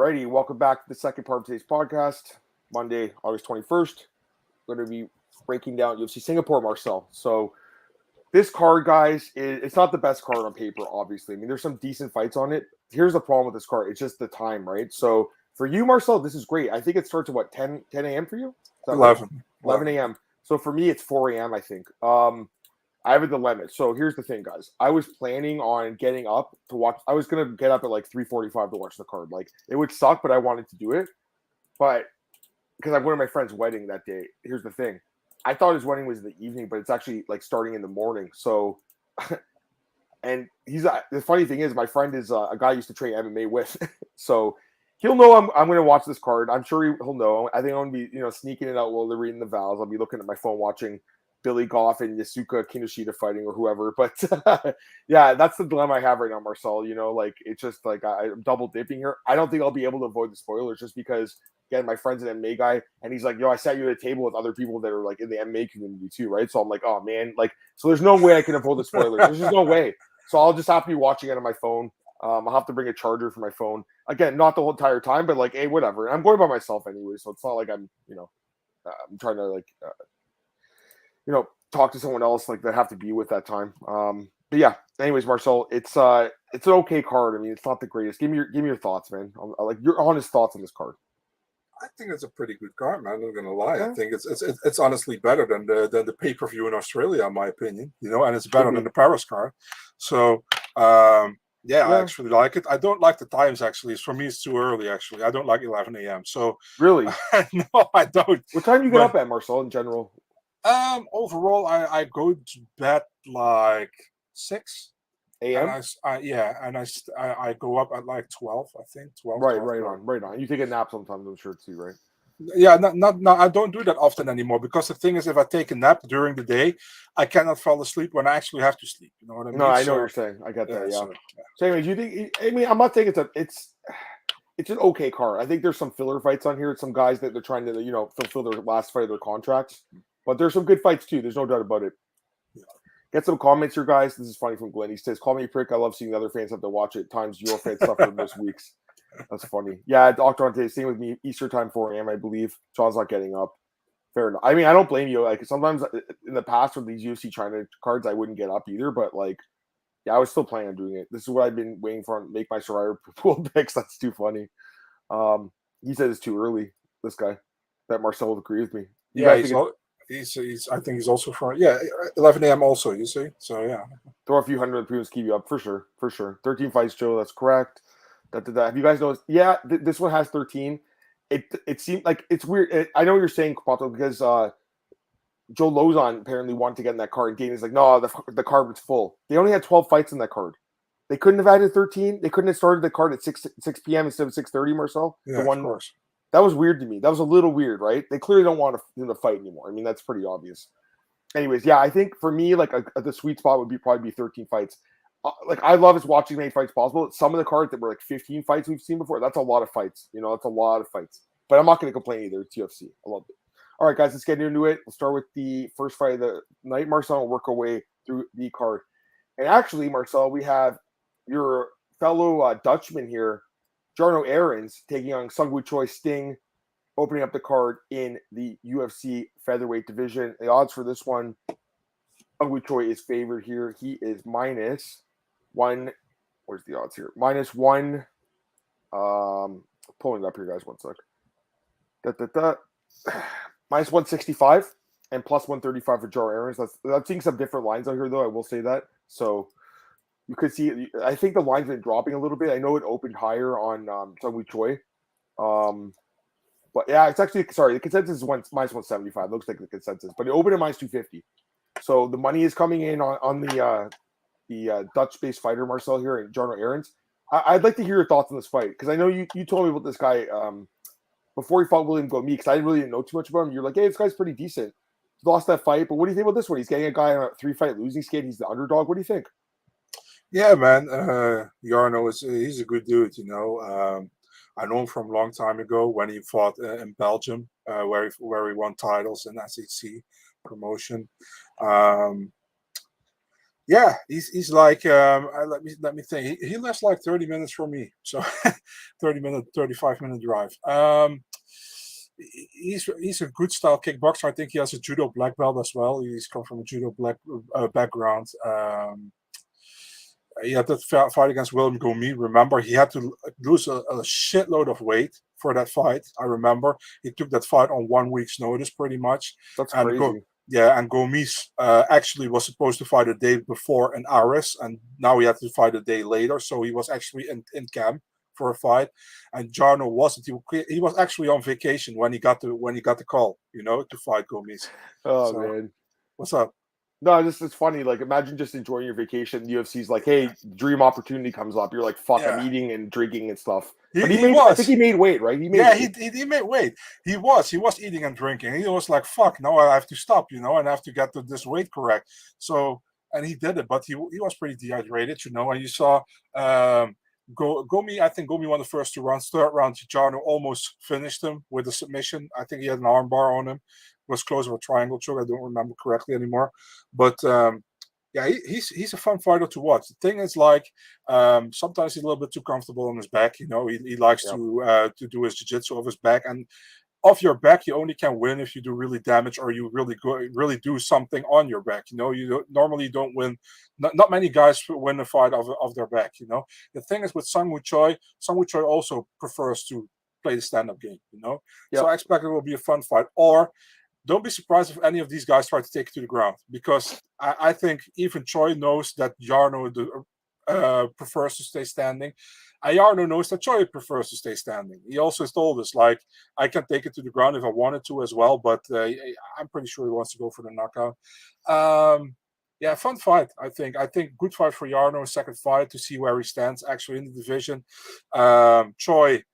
Alrighty, welcome back to the second part of today's podcast. Monday, August 21st. We're going to be breaking down UFC Singapore, Marcel. So this card, guys, it's not the best card on paper, obviously. I mean, there's some decent fights on it. Here's the problem with this card. It's just the time, right? So for you, Marcel, this is great. I think it starts at what, 10 a.m. for you? 11. Right? 11 a.m. So for me, it's 4 a.m., I think. I have a dilemma. So here's the thing, guys. I was planning on getting up to watch. I was going to get up at like 3:45 to watch the card. Like, it would suck, but I wanted to do it. But because I went to my friend's wedding that day. Here's the thing. I thought his wedding was in the evening, but it's actually like starting in the morning. So, and the funny thing is, my friend is a guy I used to train MMA with. So he'll know I'm going to watch this card. I'm sure he'll know. I think I'm going to be, sneaking it out while they're reading the vows. I'll be looking at my phone watching Billy Goff and Yusaku Kinoshita fighting or whoever. But yeah, that's the dilemma I have right now, Marcel. It's just like I'm double dipping here. I don't think I'll be able to avoid the spoilers just because, again, my friend's an MMA guy and he's like, I sat you at a table with other people that are like in the MMA community too, right? So I'm like, oh man, so there's no way I can avoid the spoilers. There's just no way. So I'll just have to be watching it on my phone. I'll have to bring a charger for my phone. Again, not the whole entire time, but hey, whatever. And I'm going by myself anyway, so it's not like I'm, I'm trying to talk to someone else that have to be with that time. But yeah, anyways, Marcel, it's an okay card. I mean, it's not the greatest. Give me your thoughts, man. Your honest thoughts on this card. I think it's a pretty good card, man. I'm not gonna lie. Yeah. I think it's honestly better than the pay-per-view in Australia, in my opinion. And it's better than the Paris card. So I actually like it. I don't like the times actually. For me, it's too early. Actually, I don't like 11 a.m. So really, no, I don't. What time do you get up at, Marcel? In general. Overall, I go to bed like 6 a.m. And I go up at like 12. I think 12. Right 12. on. You take a nap sometimes, I'm sure too, right? Yeah, no. I don't do that often anymore because the thing is, if I take a nap during the day, I cannot fall asleep when I actually have to sleep. You know what I mean? No, I know what you're saying. I get that. Yeah. So, anyways, you think? I mean, I'm not saying it's an okay card. I think there's some filler fights on here. Some guys that they're trying to fulfill their last fight of their contracts. But there's some good fights, too. There's no doubt about it. Yeah. Get some comments here, guys. This is funny from Glenn. He says, call me a prick. I love seeing the other fans have to watch it. Times your fans suffer most weeks. That's funny. Yeah, Dr. Ante, same with me. Easter time, 4 a.m., I believe. Sean's not getting up. Fair enough. I mean, I don't blame you. Sometimes in the past with these UFC China cards, I wouldn't get up either. But, I was still planning on doing it. This is what I've been waiting for to make my Survivor pool picks. That's too funny. He said it's too early, this guy. That Marcel would agree with me. I think he's also from 11 a.m. also, you see. So yeah. Throw a few hundred of the previous keep you up for sure. 13 fights, Joe, that's correct. Have you guys noticed? Yeah, this one has 13. It seemed like it's weird. I know what you're saying, Kapato, because Joe Lozon apparently wanted to get in that card. Gain is like, no, the card was full. They only had 12 fights in that card. They couldn't have added 13. They couldn't have started the card at 6 p.m. instead of 6:30, Marcel. Yeah, of course. That was weird to me. That was a little weird, right? They clearly don't want to fight anymore. I mean, that's pretty obvious. Anyways, yeah, I think for me, the sweet spot would probably be 13 fights. I love watching as many fights possible. Some of the cards that were 15 fights we've seen before, that's a lot of fights. That's a lot of fights. But I'm not going to complain either. It's UFC. I love it. All right, guys, let's get into it. We'll start with the first fight of the night. Marcel will work our way through the card. And actually, Marcel, we have your fellow Dutchman here, Jarno Errens, taking on Seung Choi Sting, opening up the card in the UFC featherweight division. The odds for this one, Seung Choi is favored here. He is -1. Where's the odds here? -1. Pulling it up here, guys. 1 sec. -165 and +135 for Jarno Errens. I'm seeing some different lines out here, though. I will say that. So you could see, I think the line's been dropping a little bit. I know it opened higher on Seung Choi. But yeah, it's actually, the consensus is -175. Looks like the consensus, but it opened at -250. So the money is coming in on the Dutch-based fighter Marcel here and Jarno Errens. I'd like to hear your thoughts on this fight because I know you told me about this guy before he fought William Gomi because I really didn't know too much about him. You're like, hey, this guy's pretty decent. He lost that fight, but what do you think about this one? He's getting a guy on a 3-fight losing skid. He's the underdog. What do you think? Yeah, man. Jarno he's a good dude. I know him from a long time ago when he fought in Belgium, where he won titles in SEC promotion. Yeah, he's like let me think. He lives like 30 minutes from me, so 35-minute drive. He's a good style kickboxer. I think he has a judo black belt as well. He's come from a judo black background. He had that fight against William Gomi. Remember, he had to lose a shitload of weight for that fight. I remember he took that fight on 1 week's notice, pretty much. That's and crazy. and Gomis actually was supposed to fight a day before in Aris, and now he had to fight a day later. So he was actually in camp for a fight, and Jarno wasn't. He was actually on vacation when he got the call, to fight Gomis. Oh man, what's up? No, it's funny. Like, imagine just enjoying your vacation. The UFC's like, hey, dream opportunity comes up. You're like, fuck, I'm eating and drinking and stuff. But I think he made weight, right? He made weight. He was eating and drinking. He was like, fuck, no, I have to stop, and I have to get this weight correct. So, and he did it, but he was pretty dehydrated, and you saw Gomi. I think Gomi won the first 2 rounds. Third round, Jarno almost finished him with a submission. I think he had an arm bar on him. It was close to a triangle choke. I don't remember correctly anymore. But he's a fun fighter to watch. The thing is, like, sometimes he's a little bit too comfortable on his back. He likes to do his jiu-jitsu off his back, and off your back, you only can win if you do really damage or you really do something on your back. You normally don't win. Not many guys win a fight off their back. The thing is with Seung Choi also prefers to play the stand-up game. So I expect it will be a fun fight. Or don't be surprised if any of these guys try to take it to the ground, because I think even Choi knows that Jarno prefers to stay standing. Jarno knows that Choi prefers to stay standing. He also told us, like, I can take it to the ground if I wanted to as well, but I'm pretty sure he wants to go for the knockout. Fun fight, I think. Good fight for Jarno, second fight, to see where he stands actually in the division. Choi,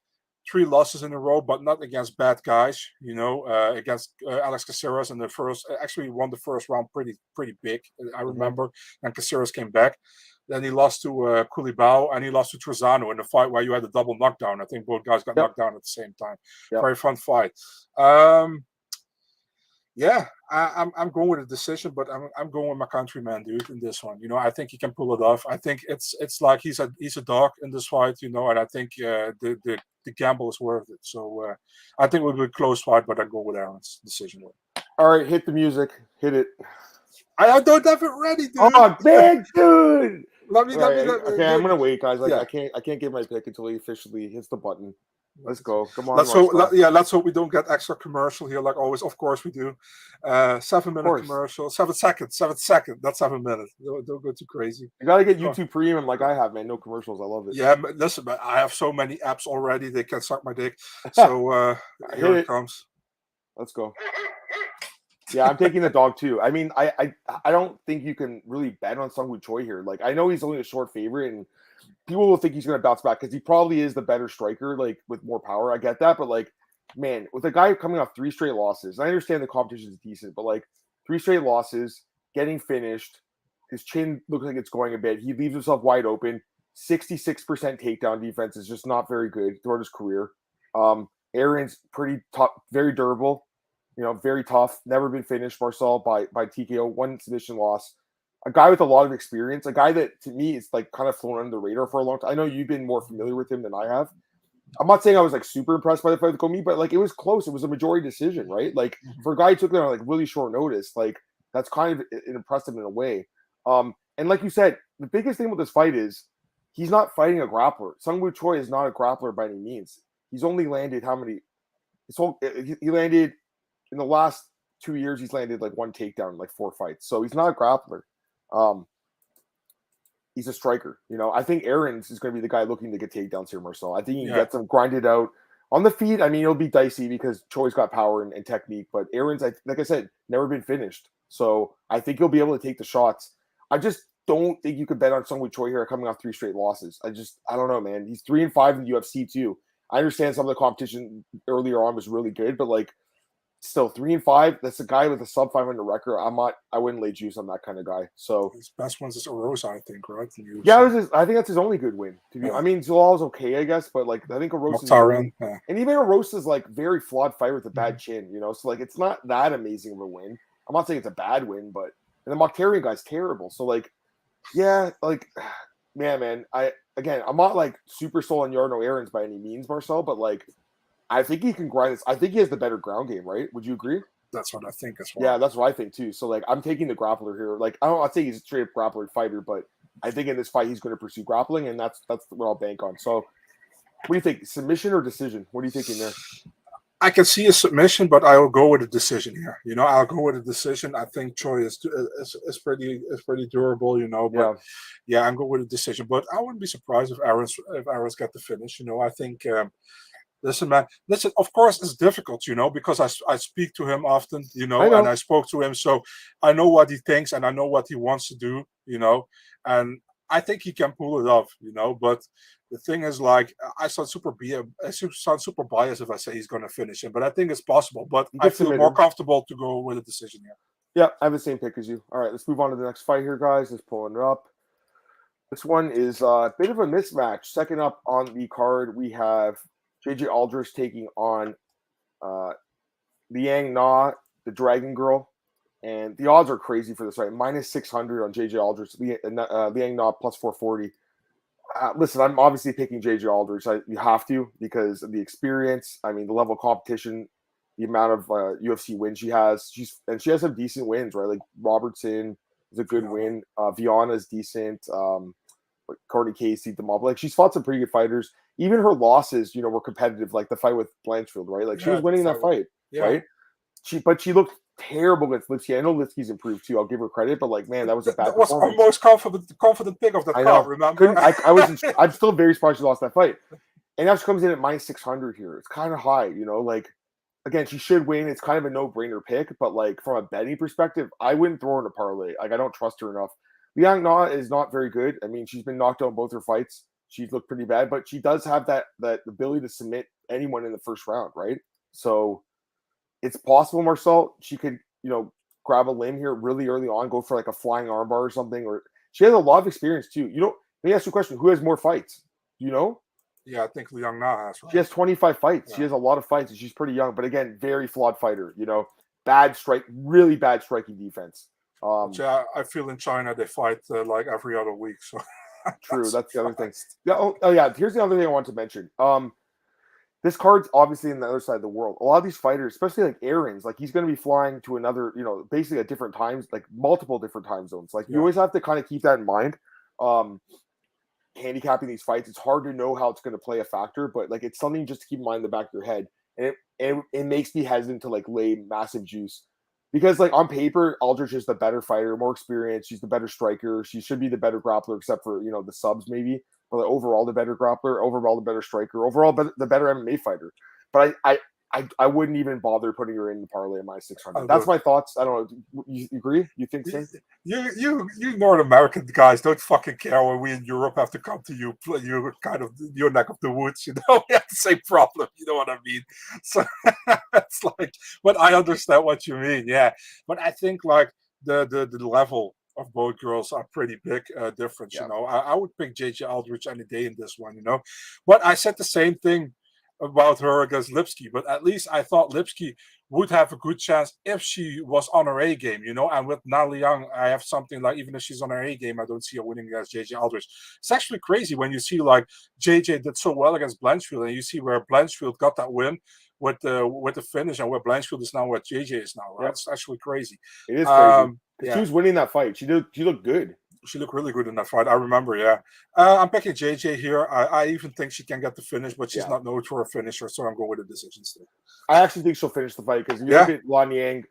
3 losses in a row, but not against bad guys. Against Alex Caceres in the first, actually won the first round pretty big. I remember, and Caceres came back. Then he lost to Kulibao, and he lost to Trezano in a fight where you had a double knockdown. I think both guys got knocked down at the same time. Very fun fight. I'm going with a decision, but I'm going with my countryman, dude, in this one. I think he can pull it off. I think it's like he's a dog in this fight, and I think the gamble is worth it. So I think it will be a close fight, but I go with Errens decision. All right, hit the music. Hit it. I don't have it ready, dude. Oh man, dude. Okay, I'm gonna wait, guys. I can't give my pick until he officially hits the button. Let's go. Come on. Let's hope we don't get extra commercial here, like always. Of course we do. 7-minute commercial. 7 seconds. 7 seconds. Not 7 minutes. Don't go too crazy. You gotta get YouTube Premium like I have, man. No commercials. I love it. Yeah, but listen, man, I have so many apps already. They can suck my dick. So here it comes. Let's go. Yeah, I'm taking the dog too. I mean, I don't think you can really bet on Seung Choi here. Like, I know he's only a short favorite, and people will think he's going to bounce back because he probably is the better striker, like, with more power. I get that, but, like, man, with a guy coming off 3 straight losses, I understand the competition is decent, but, like, 3 straight losses, getting finished, his chin looks like it's going a bit. He leaves himself wide open. 66% takedown defense is just not very good throughout his career. Erin's pretty tough, very durable. Very tough. Never been finished, Marcel, by TKO. 1 submission loss. A guy with a lot of experience. A guy that, to me, is like kind of flown under the radar for a long time. I know you've been more familiar with him than I have. I'm not saying I was like super impressed by the fight with Gomi, but like it was close. It was a majority decision, right? Like for a guy who took it on like really short notice, like that's kind of impressive in a way. And like you said, the biggest thing with this fight is he's not fighting a grappler. Seung Choi is not a grappler by any means. He's only landed how many? He landed. In the last 2 years, he's landed like 1 takedown in like 4 fights. So he's not a grappler. He's a striker. I think Errens is going to be the guy looking to get takedowns here, Marcel. I think he can get them grinded out on the feet. I mean, it'll be dicey because Choi's got power and technique, but Errens, like I said, never been finished. So I think he'll be able to take the shots. I just don't think you could bet on Seung Choi here coming off 3 straight losses. I don't know, man. He's 3-5 in the UFC too. I understand some of the competition earlier on was really good, but like, still 3-5. That's a guy with a sub 500 record. I wouldn't lay juice on that kind of guy. So his best ones is Rosa, I think, right? Yeah, I think that's his only good win. I mean, Zalal's okay, I guess, but like I think Arosa's and even Arosa's like very flawed fighter with a bad chin. So like it's not that amazing of a win. I'm not saying it's a bad win, but and the Mokhtarian guy's terrible. So like Yeah, like, man, I'm not like super sold on Jarno Errens by any means, Marcel, but like, I think he can grind this. I think he has the better ground game, right? Would you agree? That's what I think as well. Yeah, that's what I think too. So like, I'm taking the grappler here. Like, I'd say he's a straight up grappler fighter, but I think in this fight he's going to pursue grappling, and that's what I'll bank on. So, what do you think? Submission or decision? What are you thinking there? I can see a submission, but I will go with a decision here. I'll go with a decision. I think Choi is pretty durable. But yeah, I'm going with a decision. But I wouldn't be surprised if Errens got the finish. I think. Listen, man. Listen. Of course, it's difficult, because I speak to him often, and I spoke to him, so I know what he thinks and I know what he wants to do, and I think he can pull it off, But the thing is, like, I sound super biased if I say he's going to finish him, but I think it's possible. But I feel more comfortable to go with a decision here. Yeah, I have the same pick as you. All right, let's move on to the next fight here, guys. Let's pull it up. This one is a bit of a mismatch. Second up on the card, we have JJ Aldrich taking on Liang Na, the Dragon Girl. And the odds are crazy for this fight. Minus 600 on JJ Aldrich. Liang Na plus 440. Listen, I'm obviously picking JJ Aldrich. You have to because of the experience. I mean, the level of competition, the amount of UFC wins she has. She has some decent wins, right? Like Robertson is a good win. Viana is decent. Courtney Casey, Demob. Like she's fought some pretty good fighters. Even her losses, were competitive. Like the fight with Blanchfield, right? Like she was winning that fight, right? But she looked terrible against Lipsky. I know Lipsky's improved too. I'll give her credit, but like, man, that was a bad. That was our most confident pick of the card. Remember? I'm still very surprised she lost that fight, and now she comes in at minus 600 here. It's kind of high, Like, again, she should win. It's kind of a no-brainer pick, but like from a betting perspective, I wouldn't throw her in a parlay. Like, I don't trust her enough. Liang Na is not very good. I mean, she's been knocked out in both her fights. She's looked pretty bad, but she does have that ability to submit anyone in the first round, right? So it's possible, Marcel, she could, grab a limb here really early on, go for like a flying armbar or something. Or she has a lot of experience too. Let me ask you a question: who has more fights? Do you know? Yeah, I think Liang Na has. Right? She has 25 fights. Yeah. She has a lot of fights, and she's pretty young. But again, very flawed fighter. Really bad striking defense. Yeah, I feel in China they fight like every other week. So true, that's the other thing. Yeah. Oh yeah. Here's the other thing I want to mention. This card's obviously in the other side of the world. A lot of these fighters, especially like Errens, like he's going to be flying to another, basically at different times, like multiple different time zones. Like you always have to kind of keep that in mind. Handicapping these fights, it's hard to know how it's going to play a factor, but like it's something just to keep in mind in the back of your head. And it makes me hesitant to like lay massive juice because like on paper, Aldrich is the better fighter, more experienced. She's the better striker. She should be the better grappler, except for the subs maybe. But overall, the better grappler, overall the better striker, overall the better MMA fighter. But I wouldn't even bother putting her in the parlay at my 600. That's my thoughts. I don't know. You agree? You think so? You North American guys don't fucking care when we in Europe have to come to you. You're kind of your neck of the woods. We have the same problem. You know what I mean? So it's like, but I understand what you mean. Yeah, but I think like the level of both girls are pretty big difference. Yeah. I would pick JJ Aldrich any day in this one. But I said the same thing about her against Lipsky, but at least I thought Lipsky would have a good chance if she was on her A game, and with Na Liang, I have something like, even if she's on her A game, I don't see her winning against JJ Aldrich. It's actually crazy when you see like JJ did so well against Blanchfield, and you see where Blanchfield got that win with the finish, and where Blanchfield is now, where JJ is now, right? It's actually crazy. It is crazy. She was winning that fight. She looked good. She looked really good in that fight. I remember, yeah. I'm picking JJ here. I even think she can get the finish, but she's not known for a finisher, so I'm going with a decision still. I actually think she'll finish the fight because you look at Liang,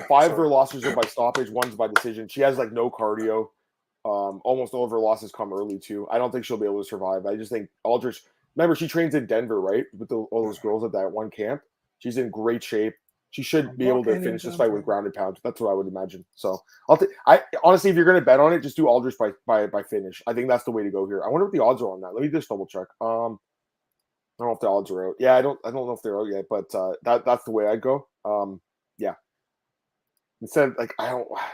five of her losses are by stoppage, one's by decision. She has like no cardio. Almost all of her losses come early too. I don't think she'll be able to survive. I just think Aldrich. Remember, she trains in Denver, right? With all those girls at that one camp. She's in great shape. She should be able to finish this fight with grounded pound. That's what I would imagine. So I honestly, if you're going to bet on it, just do Aldrich by finish. I think that's the way to go here. I wonder what the odds are on that. Let me just double check. I don't know if the odds are out. Yeah, I don't know if they're out yet, but that's the way I'd go. Yeah. Instead, like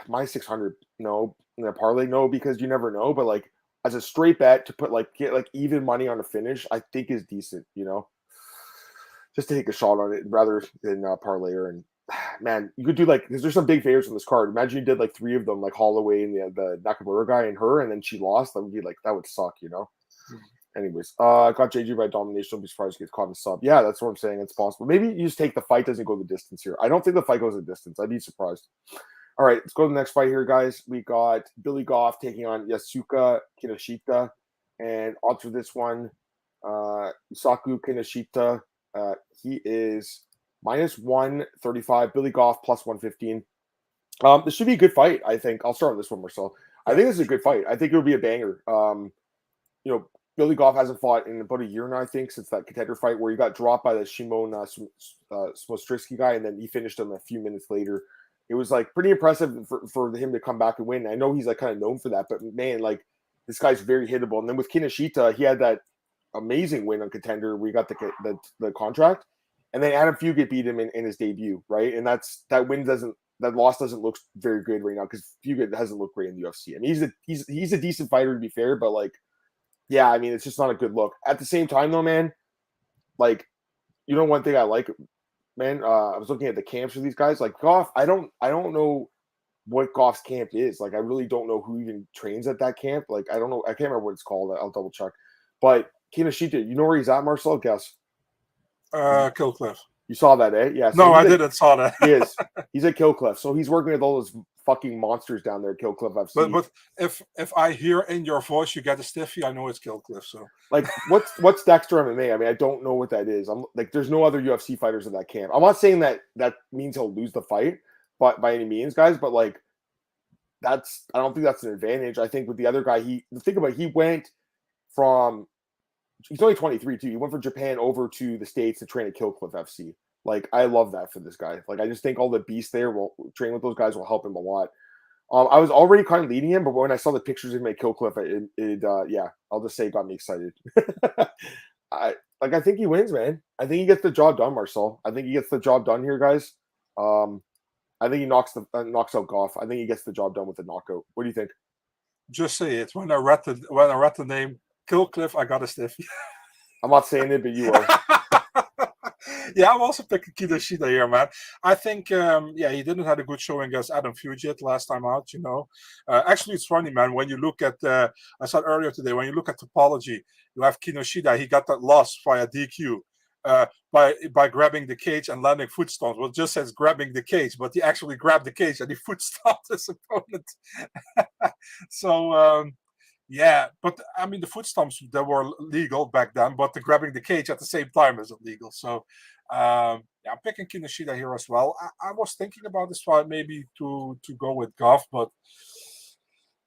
my 600, no, in a parlay, no, because you never know. But like as a straight bet to get like even money on a finish, I think is decent. Just to take a shot on it rather than parlay her. And man, you could do like, because there's some big favorites on this card. Imagine you did like 3 of them, like Holloway and the Nakamura guy and her, and then she lost. That would be like, that would suck, you know? Anyways, got JG by domination. Don't be surprised he gets caught in a sub. Yeah, that's what I'm saying. It's possible. Maybe you just take the fight doesn't go the distance here. I don't think the fight goes the distance. I'd be surprised. All right, let's go to the next fight here, guys. We got Billy Goff taking on Yusaku Kinoshita. And odds for this one, Yusaku Kinoshita, he is minus 135. Billy Goff plus 115. This should be a good fight, I think. I'll start on this one, Marcel. I think this is a good fight. I think it'll be a banger. You know, Billy Goff hasn't fought in about a year now, I think, since that contender fight where he got dropped by the Shimon Smostrisky guy, and then he finished him a few minutes later. It was like pretty impressive for him to come back and win. I know he's like kind of known for that, but man, like this guy's very hittable. And then with Kinoshita, he had that amazing win on contender where he got the contract, and then Adam Fugit beat him in his debut, right? And that loss doesn't look very good right now because Fugit hasn't looked great in the UFC. I mean, he's a decent fighter to be fair, but like. Yeah, I mean, it's just not a good look. At the same time, though, man, like, you know, one thing I like, man, I was looking at the camps for these guys. Like Goff, I don't know what Goff's camp is. Like, I really don't know who even trains at that camp. Like, I don't know. I can't remember what it's called. I'll double check. But Kinoshita, you know where he's at, Marcel? Guess. Killcliff. You saw that, eh? Yeah. So no, I didn't saw that. He is. He's at Killcliff. So he's working with all those fucking monsters down there at Killcliff FC. But if I hear in your voice you get a stiffy, I know it's Killcliff. So like what's Dexter MMA? I mean, I don't know what that is. I'm like, there's no other UFC fighters in that camp. I'm not saying that means he'll lose the fight, but by any means, guys. But like, I don't think that's an advantage. I think with the other guy, he went from. He's only 23 too. He went from Japan over to the States to train at Killcliff FC. Like, I love that for this guy. Like, I just think all the beasts there will train with those guys will help him a lot. I was already kind of leading him, but when I saw the pictures of him at Killcliff, yeah, I'll just say it got me excited. I think he wins, man. I think he gets the job done, Marcel. I think he gets the job done here, guys. I think he knocks out Goff. I think he gets the job done with the knockout. What do you think? Just say it. When I read the name Killcliff, I got a stiffy. I'm not saying it, but you are. Yeah, I'm also picking Kinoshita here, man. I think, he didn't have a good showing against Adam Fugit last time out, you know. Actually, it's funny, man. When you look at, I said earlier today, when you look at topology, you have Kinoshita. He got that loss via DQ by grabbing the cage and landing foot stomps. Well, it just says grabbing the cage, but he actually grabbed the cage and he foot stomped his opponent. So, yeah, but I mean, the foot stomps, they were legal back then, but the grabbing the cage at the same time is illegal. So, I'm picking Kinoshita here as well. I was thinking about this fight maybe to go with Goff, but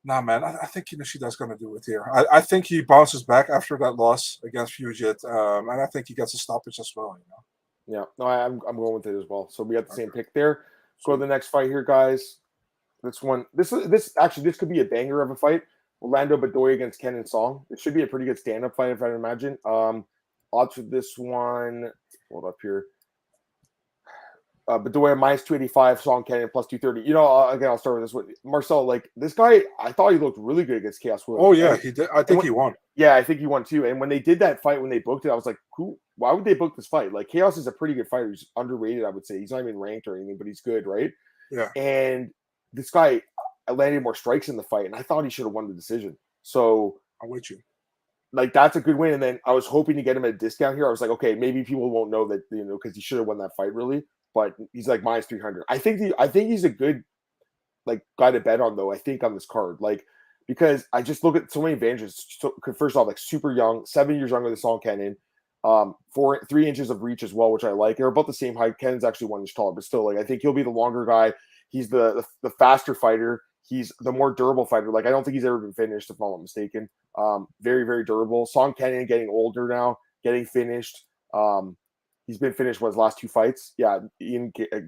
nah, man, I think Kinoshita is going to do it here. I think he bounces back after that loss against Fugit, and I think he gets a stoppage as well. You know. Yeah, no, I'm going with it as well. So we got the same pick there. Let's go to the next fight here, guys. This could be a banger of a fight. Rolando Bedoya against Kenan Seung. It should be a pretty good stand-up fight, if I imagine. Odds for this one, hold up here. Bedoya minus 285, Seung Kenan plus 230. You know, again, I'll start with this one. Marcel, like, this guy, I thought he looked really good against Chaos Williams. Oh, yeah, he did. I think he won. Yeah, I think he won too. And when they did that fight, when they booked it, I was like, why would they book this fight? Like, Chaos is a pretty good fighter. He's underrated, I would say. He's not even ranked or anything, but he's good, right? Yeah. And this guy landed more strikes in the fight, and I thought he should have won the decision. So I'm with you. Like, that's a good win. And then I was hoping to get him at a discount here. I was like, okay, maybe people won't know that, you know, because he should have won that fight, really. But he's like minus 300. I think he's a good like guy to bet on, though. I think on this card, like, because I just look at so many advantages. So, first off, like, super young, 7 years younger than Seung Kenan, 3 inches of reach as well, which I like. They're about the same height. Kenan's actually 1 inch taller, but still, like, I think he'll be the longer guy. He's the faster fighter. He's the more durable fighter. Like, I don't think he's ever been finished, if I'm not mistaken. Very, very durable. Seung Kenan getting older now, getting finished. He's been finished his last 2 fights. Yeah,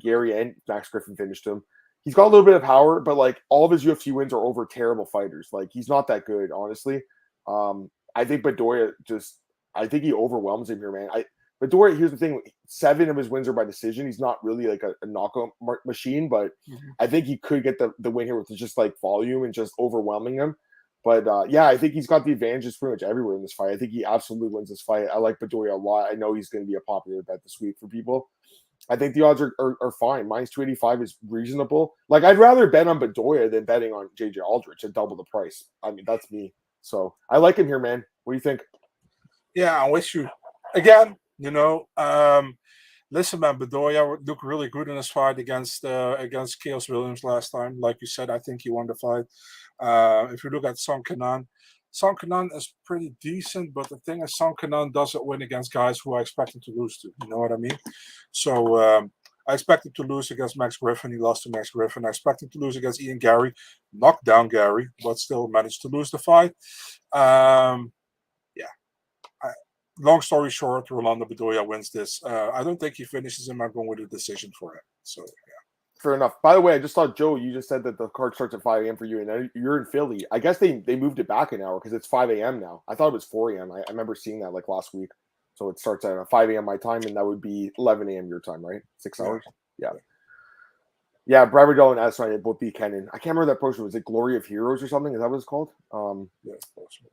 Gary and Max Griffin finished him. He's got a little bit of power, but like all of his UFC wins are over terrible fighters. Like, he's not that good, honestly. I think Bedoya I think he overwhelms him here, man. Bedoya, here's the thing: 7 of his wins are by decision. He's not really like a knockout machine, but I think he could get the win here with just like volume and just overwhelming him. But yeah, I think he's got the advantages pretty much everywhere in this fight. I think he absolutely wins this fight. I like Bedoya a lot. I know he's going to be a popular bet this week for people. I think the odds are fine. Minus 285 is reasonable. Like, I'd rather bet on Bedoya than betting on JJ Aldrich at double the price. I mean, that's me. So I like him here, man. What do you think? Yeah, I'm with you. Again, listen, man, Bedoya looked really good in his fight against Chaos Williams last time. Like you said, I think he won the fight. If you look at Kenan is pretty decent, but the thing is, Kenan doesn't win against guys who I expect him to lose to. You know what I mean? So I expect him to lose against Max Griffin. He lost to Max Griffin. I expect him to lose against Ian Gary. Knocked down Gary, but still managed to lose the fight. Long story short, Rolando Bedoya wins this. I don't think he finishes him. I'm going with a decision for him. So, yeah. Fair enough. By the way, I just thought, Joe, you just said that the card starts at 5 a.m. for you, and you're in Philly. I guess they moved it back an hour because it's 5 a.m. now. I thought it was 4 a.m. I remember seeing that like last week. So it starts at 5 a.m. my time, and that would be 11 a.m. your time, right? 6 hours? Yeah. Yeah, Brad Riddell and Adesanya both beat Kenan. I can't remember that promotion. Was it Glory of Heroes or something? Is that what it's called? Yeah, it's possible.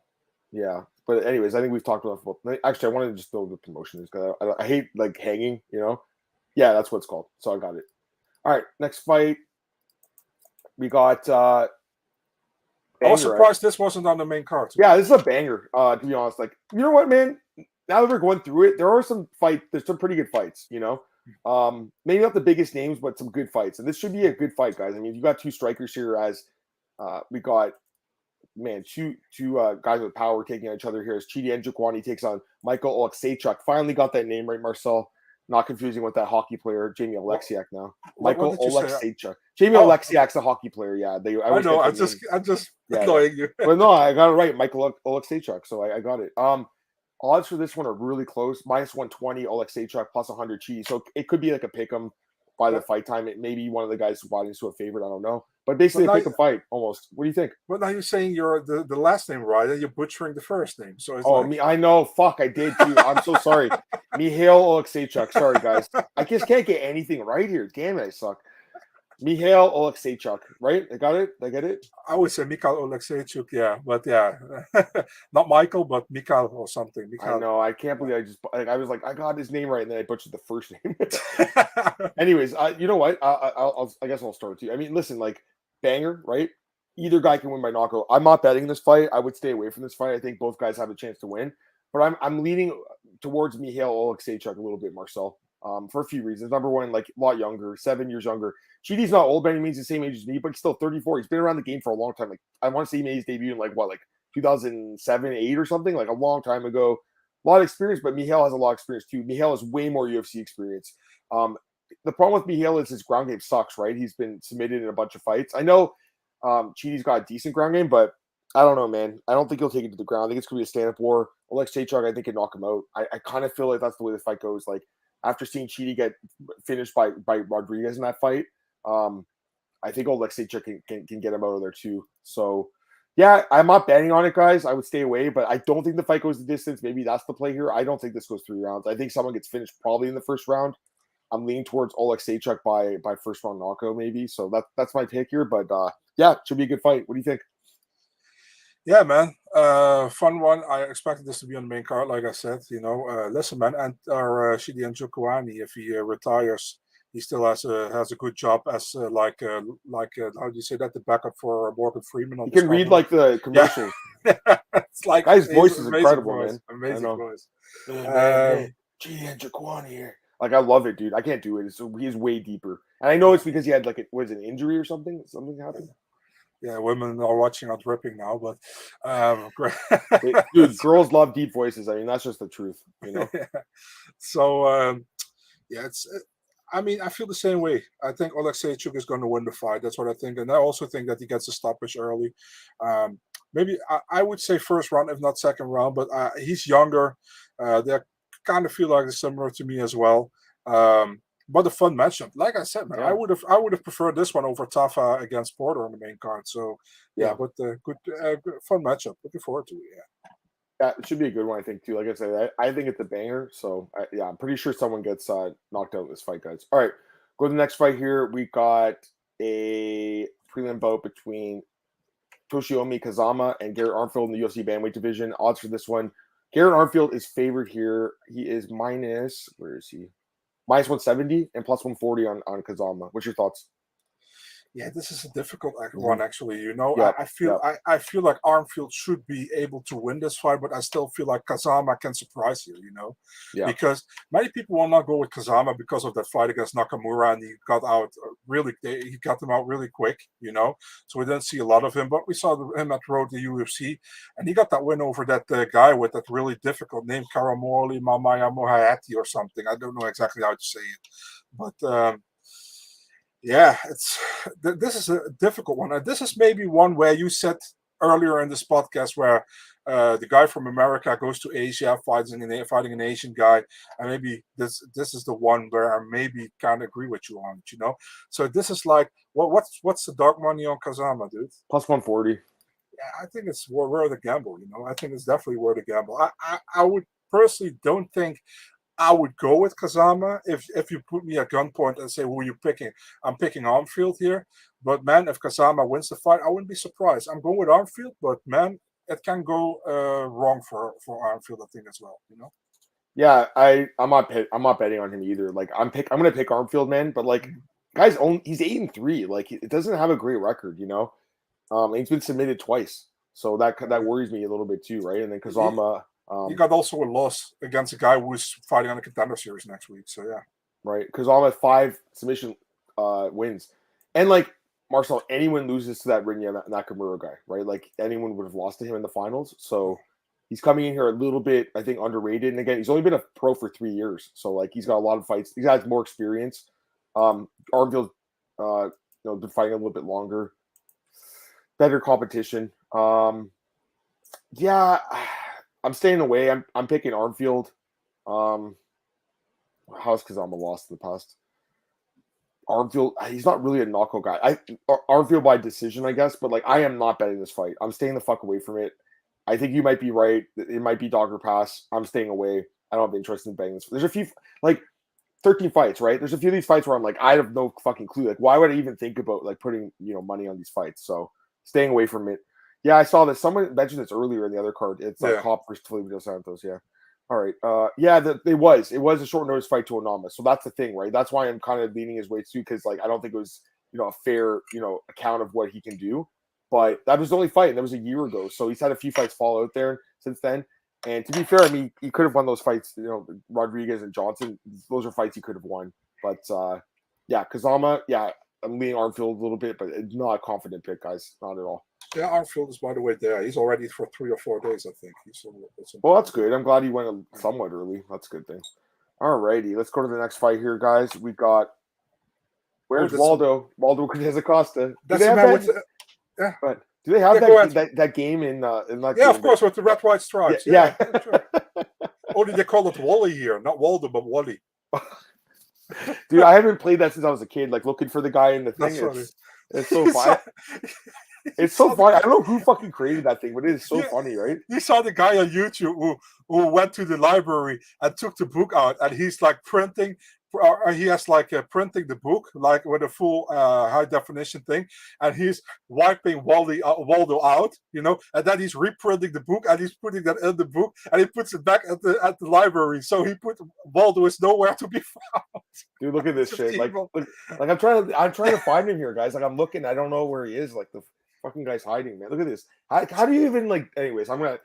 Yeah, but anyways, I think we've talked about football. Actually, I wanted to just build the promotion because I hate like hanging, Yeah, that's what it's called. So I got it. All right, next fight. We got. I was surprised this wasn't on the main card. Yeah, this is a banger. To be honest, like you know what, man. Now that we're going through it, there are some fights. There's some pretty good fights. Maybe not the biggest names, but some good fights. And this should be a good fight, guys. I mean, you got two strikers here. As we got. Man, two guys with power taking on each other here as Chidi Njokuani takes on Michal Oleksiejczuk. Finally got that name right, Marcel. Not confusing with that hockey player, Jamie Oleksiak now. Michal Oleksiejczuk. Jamie Oleksiak's a hockey player, yeah. I know, I'm just annoying you. But no, I got it right. Michal Oleksiejczuk, so I got it. Odds for this one are really close. Minus 120 Oleksiejczuk, plus 100 Chidi. So it could be like a pick 'em by the fight time. It may be one of the guys who bought into a favorite. I don't know. But basically, pick a fight almost. What do you think? But now you're saying you're the last name right, and you're butchering the first name. So it's I know. Fuck, I did too. I'm so sorry. Michal Oleksiejczuk. Sorry, guys. I just can't get anything right here. Damn it, I suck. Michal Oleksiejczuk, right? I got it? Did I get it? I would say Michal Oleksiejczuk, yeah. But yeah, not Michael, but Michal or something. Michal. I know. I can't believe I was like, I got his name right, and then I butchered the first name. Anyways, you know what? I guess I'll start with you. I mean, listen, like, banger, right? Either guy can win by knockout. I'm not betting this fight. I would stay away from this fight. I think both guys have a chance to win. But I'm leaning towards Michal Oleksiejczuk a little bit, Marcel. For a few reasons. Number one, like a lot younger, 7 years younger. Chidi's not old by any means, the same age as me, but he's still 34. He's been around the game for a long time. Like I want to say he made his debut in like 2007, 8 or something, like a long time ago. A lot of experience, but Michal has a lot of experience too. Michal has way more UFC experience. The problem with Michal is his ground game sucks, right? He's been submitted in a bunch of fights. I know Chidi's got a decent ground game, but I don't know, man. I don't think he'll take it to the ground. I think it's going to be a stand-up war. Oleksiejczuk, I think, can knock him out. I kind of feel like that's the way the fight goes. Like, after seeing Chidi get finished by Rodriguez in that fight, I think Oleksiejczuk can get him out of there too. So, yeah, I'm not betting on it, guys. I would stay away, but I don't think the fight goes the distance. Maybe that's the play here. I don't think this goes 3 rounds. I think someone gets finished probably in the first round. I'm leaning towards Oleksiejczuk by first round knockout, maybe. So that's my pick here. But yeah, it should be a good fight. What do you think? Yeah, man. Fun one. I expected this to be on the main card, like I said. Listen, man, and our Chidi Njokuani, if he retires, he still has a good job as how do you say that, the backup for Morgan Freeman. You can read like the commercials. Yeah. It's like guy's voice is incredible, voice. Man. Amazing voice. Chidi Njokuani here. Like, I love it, dude. I can't do it. He's way deeper. And I know it's because he had like an injury or something? Something happened? Yeah, women are watching are dripping now, but dude, girls love deep voices. I mean, that's just the truth, Yeah. So I feel the same way. I think Oleksiejczuk is going to win the fight. That's what I think, and I also think that he gets a stoppage early. Maybe I would say first round, if not second round, but he's younger. They kind of feel like they're similar to me as well. But a fun matchup. Like I said, man, yeah. I would have preferred this one over Tafa against Porter on the main card. So yeah, but good fun matchup. Looking forward to it. Yeah, it should be a good one, I think, too. Like I said, I think it's a banger. So I'm pretty sure someone gets knocked out in this fight, guys. All right, go to the next fight here. We got a prelim bout between Toshiomi Kazama and Garrett Armfield in the UFC bantamweight division. Odds for this one: Garrett Armfield is favored here. He is minus. Where is he? minus 170 and plus 140 on Kazama. What's your thoughts? Yeah, this is a difficult one, actually. You know, Yep, I feel yep. I feel like Armfield should be able to win this fight, but I still feel like Kazama can surprise here. You know, Yeah. because many people will not go with Kazama because of that fight against Nakamura, and he got out he got them out really quick. You know, so we didn't see a lot of him, but we saw him at road to UFC, and he got that win over that guy with that really difficult name, Karamorli Mamaya Mohayati or something. I don't know exactly how to say it, but. Yeah, this is a difficult one. This is maybe one where you said earlier in this podcast where the guy from America goes to Asia, fighting an Asian guy, and maybe this is the one where I maybe can't agree with you on it. You know, so this is like what's the dark money on Kazama, dude? Plus 140. Yeah, I think it's worth the gamble. You know, I think it's definitely worth the gamble. I would personally don't think I would go with Kazama if you put me at gunpoint and say, who are you picking? I'm picking Armfield here. But, man, if Kazama wins the fight, I wouldn't be surprised. I'm going with Armfield, but, man, it can go wrong for Armfield, I think, as well, you know? Yeah, I'm not betting on him either. Like I'm going to pick Armfield, man, but like he's 8-3. Like it doesn't have a great record, you know. He's been submitted twice. So that worries me a little bit too, right? And then Kazama he got also a loss against a guy who's fighting on the Contender Series next week. So, yeah. Right. Kazama has 5 submission wins. And, like, Marcel, anyone loses to that Rinya Nakamura guy, right? Like, anyone would have lost to him in the finals. So, he's coming in here a little bit, I think, underrated. And, again, he's only been a pro for 3 years. So, like, he's got a lot of fights. He has more experience. Armfield, been fighting a little bit longer. Better competition. Yeah, I'm staying away. I'm picking Armfield. How's Kazama lost in the past? Armfield, he's not really a knockout guy. Armfield by decision, I guess, but like I am not betting this fight. I'm staying the fuck away from it. I think you might be right. It might be dog or pass. I'm staying away. I don't have interest in betting this. There's a few, like 13 fights, right? There's a few of these fights where I'm like, I have no fucking clue. Like, why would I even think about like putting money on these fights? So staying away from it. Yeah, I saw this. Someone mentioned this earlier in the other card. It's like Cop versus Felipe Santos. Yeah. All right. It was a short notice fight to Onama. So that's the thing, right? That's why I'm kind of leaning his way too, because like I don't think it was a fair account of what he can do. But that was the only fight, and that was a year ago. So he's had a few fights fall out there since then. And to be fair, I mean, he could have won those fights. Rodriguez and Johnson. Those are fights he could have won. But Kazama. Yeah, I'm leaning Armfield a little bit, but it's not a confident pick, guys. Not at all. Yeah, Armfield is, by the way, there. He's already for 3 or 4 days, I think. Well, that's good. I'm glad he went somewhat early. That's a good thing. All righty. Let's go to the next fight here, guys. We got... Where's Waldo? Waldo Cortes-Acosta. That's the man with... Yeah. But do they have that game in that Yeah, game, of course, with the red, white stripes. Yeah. Sure. Only they call it Wally here. Not Waldo, but Wally. Dude, I haven't played that since I was a kid. Like, looking for the guy in the thing. It's so funny. It's so funny. I don't know who fucking created that thing, but it is so funny, right? You saw the guy on YouTube who went to the library and took the book out, and he's like printing. He has like printing the book like with a full high definition thing, and he's wiping Waldo out, and then he's reprinting the book and he's putting that in the book and he puts it back at the library. So he put Waldo is nowhere to be found. Dude, look at this shit. Like I'm trying to find him here, guys. Like I'm looking, I don't know where he is. Like the fucking guy's hiding, man. Look at this. How do you even like? Anyways, I'm gonna.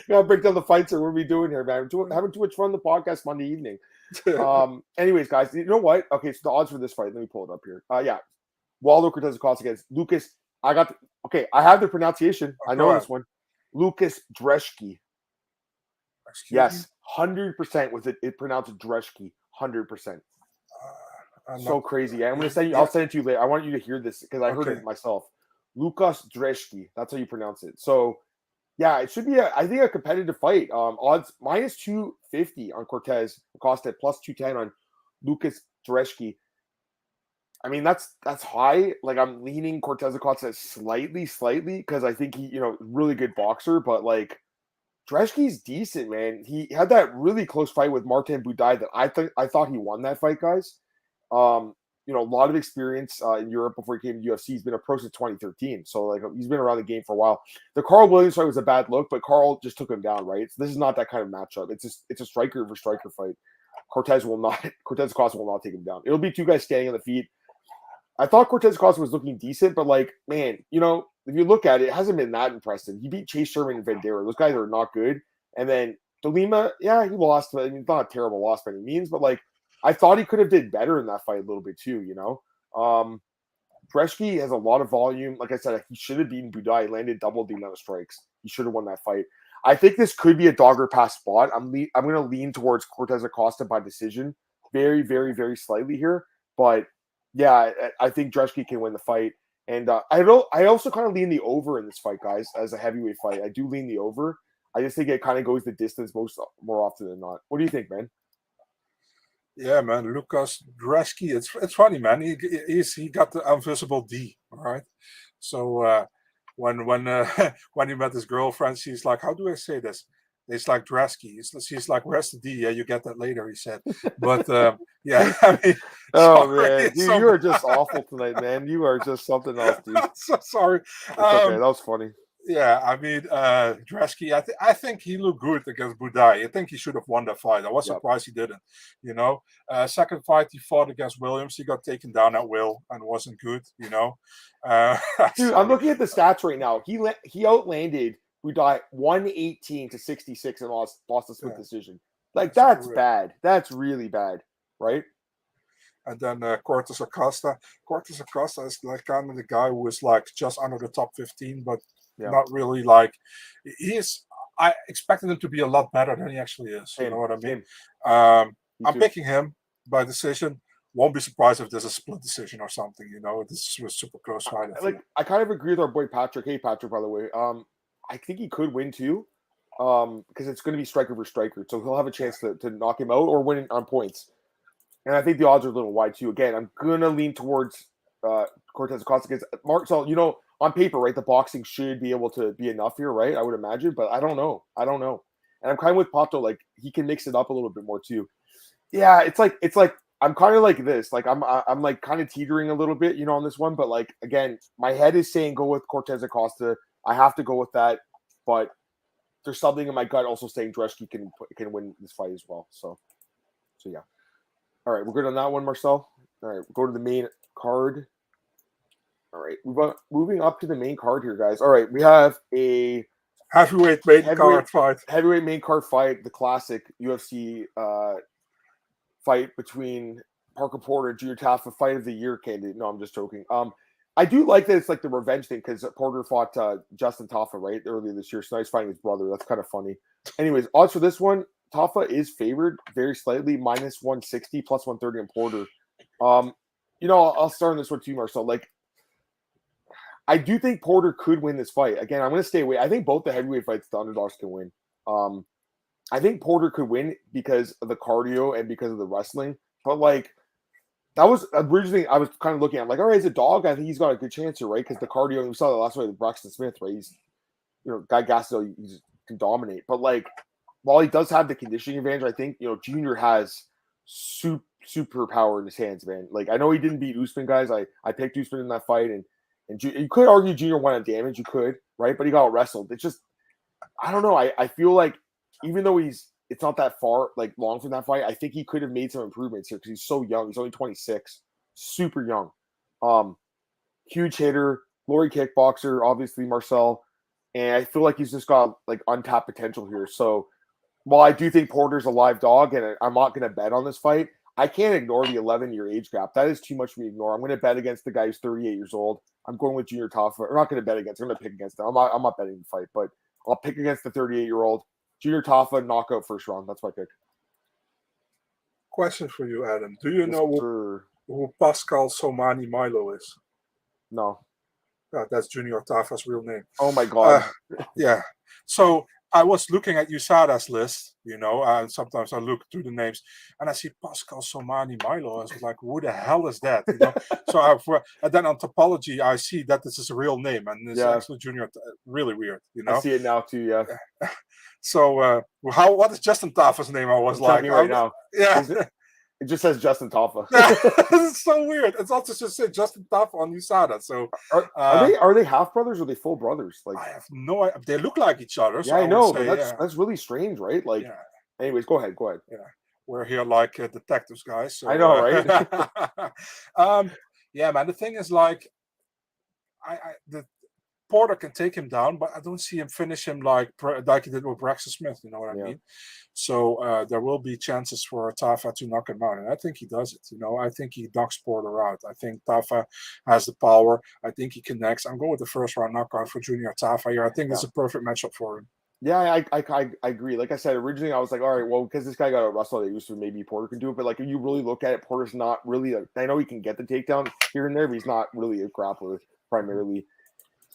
Gotta break down the fights or what are we doing here, man? Having too much fun on the podcast Monday evening. Anyways, guys, you know what? Okay, so the odds for this fight, let me pull it up here. Waldo Cortes-Acosta against Lukasz. I have the pronunciation. I know this one. Lukasz Brzeski. Yes, 100% with it pronounced Brzeski. 100%. So crazy. I'm gonna send you. I'll send it to you later. I want you to hear this because I heard it myself. Lukasz Brzeski. That's how you pronounce it. So. Yeah, it should be I think a competitive fight. Odds minus 250 on Cortes-Acosta, plus 210 on Lukasz Brzeski. I mean, that's high. Like I'm leaning Cortes-Acosta slightly, because I think he, really good boxer, but like Brzeski's decent, man. He had that really close fight with Martin Buday that I thought he won that fight, guys. a lot of experience in Europe before he came to UFC. He's been a pro since 2013, so like he's been around the game for a while. The Carl Williams fight was a bad look, but Carl just took him down, right? So this is not that kind of matchup. It's a striker versus striker fight. Cortes-Acosta will not take him down. It'll be two guys standing on the feet. I thought Cortes-Acosta was looking decent, but like, man, if you look at it, it hasn't been that impressive. He beat Chase Sherman and Vendera. Those guys are not good. And then De Lima, yeah, he lost. I mean, not a terrible loss by any means, but like, I thought he could have did better in that fight a little bit too, Brzeski has a lot of volume. Like I said, he should have beaten Bedoya. He landed double the amount of strikes. He should have won that fight. I think this could be a dogger pass spot. I'm going to lean towards Cortes-Acosta by decision, very, very, very slightly here. But yeah, I think Brzeski can win the fight. And I also kind of lean the over in this fight, guys, as a heavyweight fight. I do lean the over. I just think it kind of goes the distance more often than not. What do you think, man? Yeah, man, Lukasz Brzeski. It's funny, man. He got the invisible D. All right. So when he met his girlfriend, she's like, "How do I say this?" It's like Brzeski. She's like, "Where's the D?" Yeah, you get that later. He said. But yeah, I mean, man, dude, you are just awful tonight, man. You are just something else, dude. I'm so sorry. Okay, that was funny. Yeah, I mean, Brzeski, I think he looked good against Bedoya. I think he should have won that fight. I was surprised he didn't. Second fight he fought against Williams, he got taken down at will and wasn't good. Dude, I'm looking at the stats right now. He outlanded Bedoya 118-66 and lost a split decision. Like that's bad. That's really bad, right? And then Cortes-Acosta. Cortes-Acosta is like kind of the guy who is like just under the top 15, but not really like I expected him to be a lot better than he actually is. You know what I mean? I'm picking him by decision. Won't be surprised if there's a split decision or something. This was super close fight. I kind of agree with our boy Patrick. Hey, Patrick, by the way. I think he could win too, because it's going to be striker versus striker, so he'll have a chance to knock him out or win on points. And I think the odds are a little wide too. Again, I'm gonna lean towards Cortes-Acosta against Marcel. On paper, right? The boxing should be able to be enough here, right? I would imagine, but I don't know. And I'm kind of with Pato. Like he can mix it up a little bit more too. Yeah, it's like I'm kind of like this. Like I'm like kind of teetering a little bit, on this one. But like again, my head is saying go with Cortes-Acosta. I have to go with that, but there's something in my gut also saying Brzeski can win this fight as well. So yeah. All right, we're good on that one, Marcel. All right, we'll go to the main card. All right, moving up to the main card here, guys. All right, we have a heavyweight main card fight. Heavyweight main card fight, the classic UFC fight between Parker Porter and Junior Tafa, fight of the year candidate. No, I'm just joking. I do like that it's like the revenge thing because Porter fought Justin Tafa right earlier this year, so now he's fighting his brother. That's kind of funny. Anyways, odds for this one. Tafa is favored very slightly, minus 160, plus 130 on Porter. I'll start on this one too, Marcel. Like, I do think Porter could win this fight. Again, I'm going to stay away. I think both the heavyweight fights, the underdogs can win. I think Porter could win because of the cardio and because of the wrestling. But, like, that was originally, I was kind of looking at, like, all right, he's a dog. I think he's got a good chance here, right? Because the cardio, we saw the last fight with Braxton Smith, right? He's, Guy Gasso, he can dominate. But, like, while he does have the conditioning advantage, I think, Junior has super power in his hands, man. Like, I know he didn't beat Usman, guys. I picked Usman in that fight, and you could argue Junior won on damage. You could, right? But he got wrestled. It's just, I don't know. I feel like even though it's not that far, like, long from that fight, I think he could have made some improvements here because he's so young. He's only 26. Super young. Huge hitter, glory kickboxer, obviously, Marcel. And I feel like he's just got, like, untapped potential here. So, while I do think Porter's a live dog and I'm not going to bet on this fight, I can't ignore the 11-year age gap. That is too much for me to ignore. I'm going to bet against the guy who's 38 years old. I'm going with Junior Tafa. I'm not going to bet against him. I'm going to pick against him. I'm not betting the fight, but I'll pick against the 38-year-old. Junior Tafa, knockout first round. That's my pick. Question for you, Adam. Do you know who Pascal Somani Milo is? No. That's Junior Tafa's real name. Oh, my God. Yeah. So I was looking at USADA's list, and sometimes I look through the names and I see Pascal Somani Milo. I was like, who the hell is that? So and then on Topology, I see that this is a real name and it's actually Junior. Really weird, I see it now too, yeah. So what is Justin Tafa's name? I was like, right now. Yeah. It just says Justin Tafa. It's so weird. It's also just said Justin Tafa on USADA. So are they half brothers or are they full brothers? Like, I have no idea. They look like each other. So I know, would say, but that's really strange, right? Like, yeah. Anyways, go ahead. Yeah, we're here like detectives, guys. So, I know, right? Yeah, man. The thing is, like, the Porter can take him down, but I don't see him finish him like he did with Braxton Smith. You know what I mean? So there will be chances for Tafa to knock him out, and I think he does it. You know, I think he knocks Porter out. I think Tafa has the power. I think he connects. I'm going with the first round knockout for Junior Tafa here. I think it's a perfect matchup for him. Yeah, I agree. Like I said, originally I was like, all right, well, because this guy got a wrestle that used to, maybe Porter can do it. But like, if you really look at it, Porter's not really. I know he can get the takedown here and there, but he's not really a grappler primarily.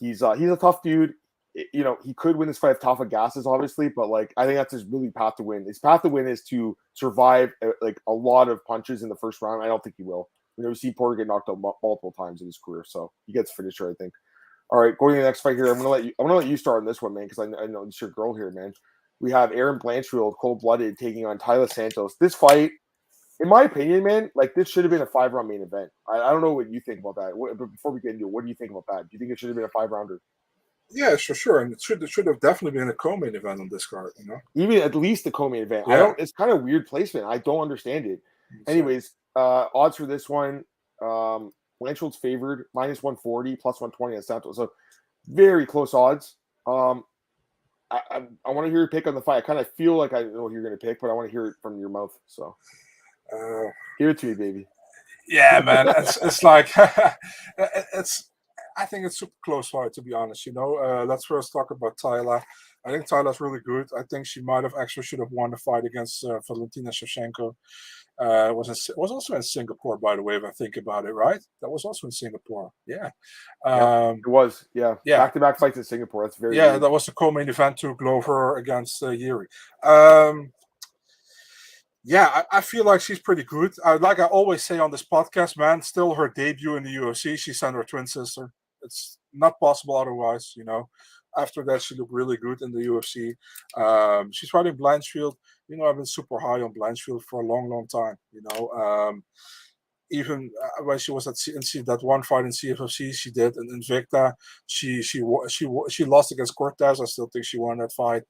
He's a tough dude. You know, he could win this fight if Tafa gasses, obviously, but like I think that's his really path to win. His path to win is to survive like a lot of punches in the first round. I don't think he will. You know, we see Porter get knocked out multiple times in his career, so he gets finisher, I think. All right, going to the next fight here. I'm gonna let you start on this one, man, because I know it's your girl here, man. We have Erin Blanchfield, cold-blooded, taking on Taila Santos. This fight, in my opinion, man, like this should have been a 5-round main event. I don't know what you think about that. But before we get into it, what do you think about that? Do you think it should have been a 5-rounder? Yeah, sure, and it should have definitely been a co-main event on this card. You know, even at least the co-main event. Yeah. It's kind of weird placement. I don't understand it. Anyways, odds for this one. Blanchfield's favored -140, +120 on Santos. So very close odds. I want to hear your pick on the fight. I kind of feel like I know who you're going to pick, but I want to hear it from your mouth. So give it to me, baby. Yeah, man. It's like it's. I think it's super close fight, to be honest. You know, let's first talk about Taila. I think Taila's really good. I think she might have actually should have won the fight against Valentina Shevchenko. Was also in Singapore, by the way, if I think about it, right? That was also in Singapore. Yeah. It was. Yeah. Back-to-back fights in Singapore. That's very that was the co-main event to Glover against Yuri. I feel like she's pretty good. Like I always say on this podcast, man, still her debut in the UFC. She sent her twin sister. It's not possible otherwise, you know. After that, she looked really good in the UFC. She's fighting Blanchfield. You know, I've been super high on Blanchfield for a long, long time. You know, even when she was at that one fight in CFFC, she did in Invicta. She lost against Cortes. I still think she won that fight.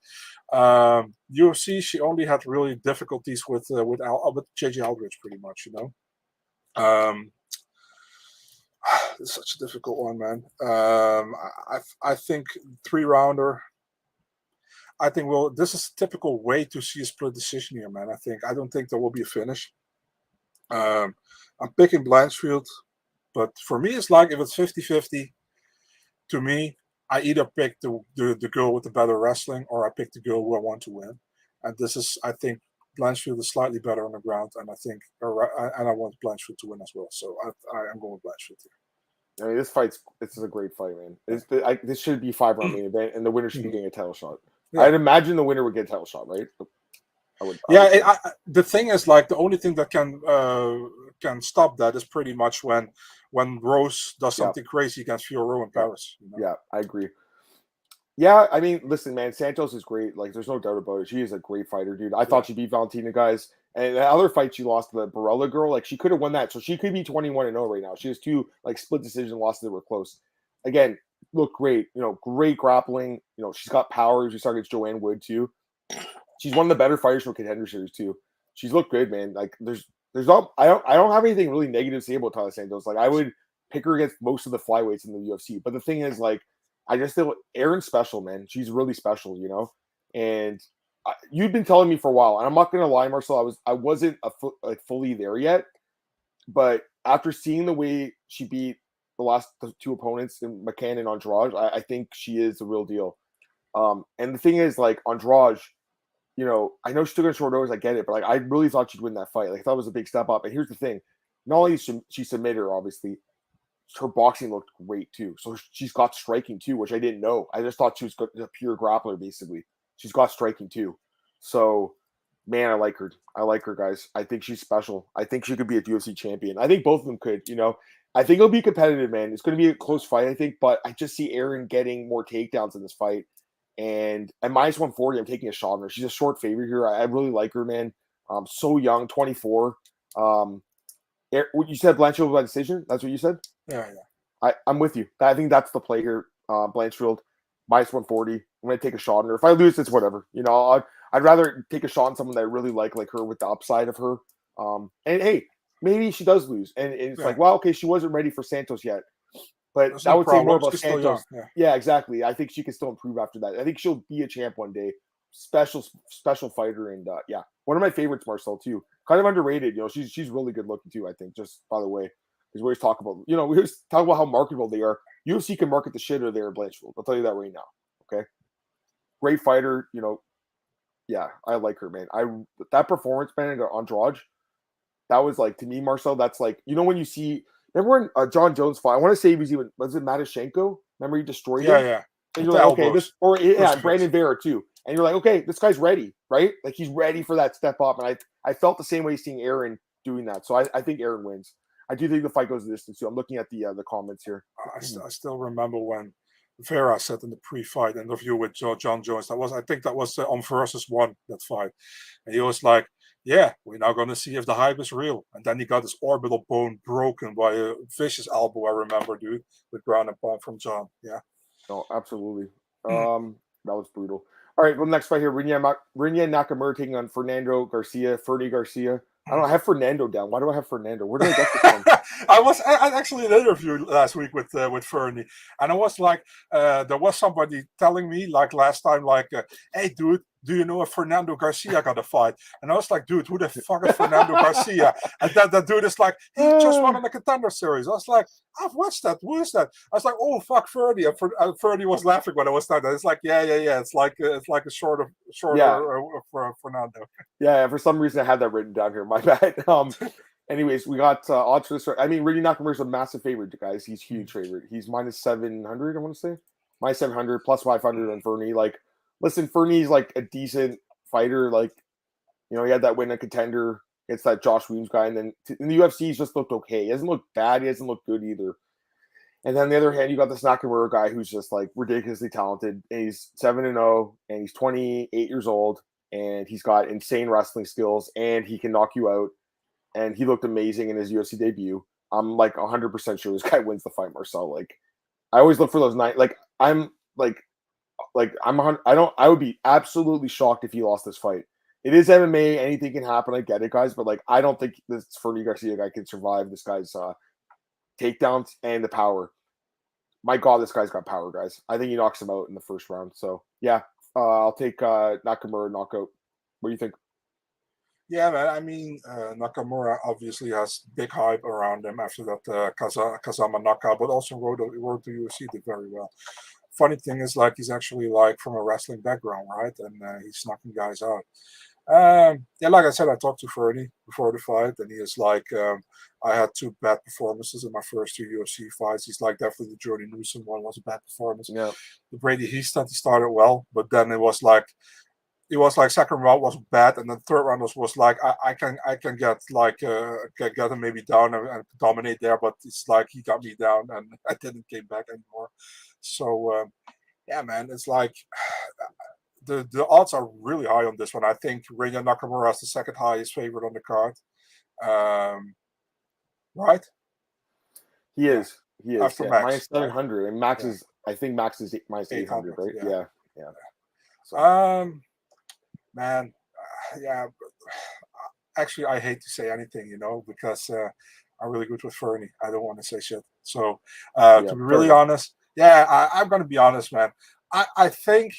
UFC, she only had really difficulties with JJ Aldrich, pretty much. You know. It's such a difficult one, man. I think 3-rounder. I think this is a typical way to see a split decision here, man. I don't think there will be a finish. I'm picking Blanchfield, but for me, it's like if it's 50-50, to me, I either pick the girl with the better wrestling or I pick the girl who I want to win. And I think Blanchfield is slightly better on the ground, and I want Blanchfield to win as well. So I'm going with Blanchfield here. I mean, this is a great fight, man. This should be 5-round main event, and the winner should be getting a title shot. Yeah. I'd imagine the winner would get a title shot, right? The thing is, like, the only thing that can stop that is pretty much when Rose does something crazy against Fiorot in Paris. You know? Yeah, I agree. Yeah, I mean, listen, man, Santos is great. Like, there's no doubt about it. She is a great fighter, dude. I thought she beat Valentina, guys. And the other fight she lost to the Barella girl, like, she could have won that. So she could be 21-0 right now. She has 2, like, split decision losses that were close. Again, look great. You know, great grappling. You know, she's got power. She started against Joanne Wood, too. She's one of the better fighters for Contender Series, too. She's looked good, man. Like, there's not, I don't have anything really negative to say about Taila Santos. Like, I would pick her against most of the flyweights in the UFC. But the thing is, like, I just feel Erin's special, man. She's really special, you know. And you've been telling me for a while, and I'm not gonna lie, Marcel. I wasn't fully there yet, but after seeing the way she beat the last 2 opponents in McCann and Andrade, I think she is the real deal. And the thing is, like, Andrade, you know, I know she took a short notice. I get it, but like, I really thought she'd win that fight. Like, I thought it was a big step up. And here's the thing: not only she submitted her, obviously, her boxing looked great too. So she's got striking too, which I didn't know. I just thought she was a pure grappler, basically. She's got striking too. So, man, I like her. I like her, guys. I think she's special. I think she could be a UFC champion. I think both of them could, you know. I think it'll be competitive, man. It's going to be a close fight, I think, but I just see Erin getting more takedowns in this fight. And at -140, I'm taking a shot on her. She's a short favorite here. I really like her, man. So young, 24. You said Blanchfield by decision. That's what you said. Yeah. I'm with you. I think that's the play here. Blanchfield minus 140. I'm gonna take a shot on her. If I lose, it's whatever. I'd rather take a shot on someone that I really like her with the upside of her. And hey, maybe she does lose, and it's like, well, okay, she wasn't ready for Santos yet. But I would say more about Santos. Yeah, exactly. I think she can still improve after that. I think she'll be a champ one day. Special fighter, and one of my favorites, Marcel, too. Kind of underrated. She's really good looking too. I think. Just by the way, because we always talk about we always talk about how marketable they are. UFC can market the shit out of their Blanchfield. I'll tell you that right now. Okay, great fighter. Yeah, I like her, man. That performance, man, on Andrade, that was like, to me, Marcel. That's like, when you see. Remember when John Jones fought? I want to say was it Matashenko? Remember he destroyed him? Yeah. And you're like, okay, Brandon Vera too. And you're like, okay, this guy's ready, right? Like he's ready for that step up. And I felt the same way seeing Erin doing that. So I think Erin wins. I do think the fight goes the distance too. I'm looking at the comments here. I still remember when Vera said in the pre-fight interview with John Jones, I think that was on versus 1, that fight. And he was like, yeah, we're now going to see if the hype is real. And then he got his orbital bone broken by a vicious elbow, I remember, dude, with ground and pound from John. Yeah. Oh, absolutely. That was brutal. All right, well, next fight here, Rinya Nakamura taking on Fernando Garcia, Ferdy Garcia. I have Fernando down. Why do I have Fernando? Where did I get this from? I actually in an interview last week with Fernie, and I was like, there was somebody telling me like last time, like, hey, dude, do you know if Fernando Garcia got a fight? And I was like, dude, who the fuck is Fernando Garcia? And that dude is like, he just won on the Contender Series. I was like, I've watched that. Who is that? I was like, oh, fuck Ferdy. And Ferdy was laughing when I was saying that. It's like, yeah. It's like a shorter for Fernando. Yeah, for some reason I had that written down here. My bad. Anyways, we got odds for this. I mean, Rudy Nakamura is a massive favorite, guys. He's huge favorite. He's minus 700, I want to say. Minus 700, plus 500 on Fernie. Like, listen, Fernie's like a decent fighter. Like, he had that win a Contender against that Josh Weems guy. And then in the UFC, he's just looked okay. He hasn't looked bad. He hasn't looked good either. And then on the other hand, you got this Nakamura guy who's just like ridiculously talented. And he's 7-0, and he's 28 years old, and he's got insane wrestling skills, and he can knock you out. And he looked amazing in his UFC debut. I'm like 100% sure this guy wins the fight, Marcel. Like, I always look for those nights. Like, I would be absolutely shocked if he lost this fight. It is MMA. Anything can happen. I get it, guys. But like, I don't think this Ferdy Garcia guy can survive this guy's takedowns and the power. My God, this guy's got power, guys. I think he knocks him out in the first round. So yeah, I'll take Nakamura knockout. What do you think? Yeah, man. I mean, Nakamura obviously has big hype around him after that Kazama knockout, but also Road to UFC did very well. Funny thing is, like, he's actually like from a wrestling background, right? And he's knocking guys out. Like I said, I talked to Ferdy before the fight, and he is like, I had 2 bad performances in my first 2 UFC fights. He's like, definitely the Jordy Newsom one was a bad performance. Yeah. The Brady he started well, but then it was like second round was bad, and then third round was like I can get like get him maybe down and dominate there, but it's like he got me down and I didn't came back anymore. So yeah, man, it's like the odds are really high on this one. I think Rinya Nakamura is the second highest favorite on the card. Right? He is. After Max. Minus 700, and Max is. I think Max is minus 800, right? Yeah. So. Man, yeah. Actually, I hate to say anything, because I'm really good with Fernie. I don't want to say shit. So, to be really honest, I'm going to be honest, man. I think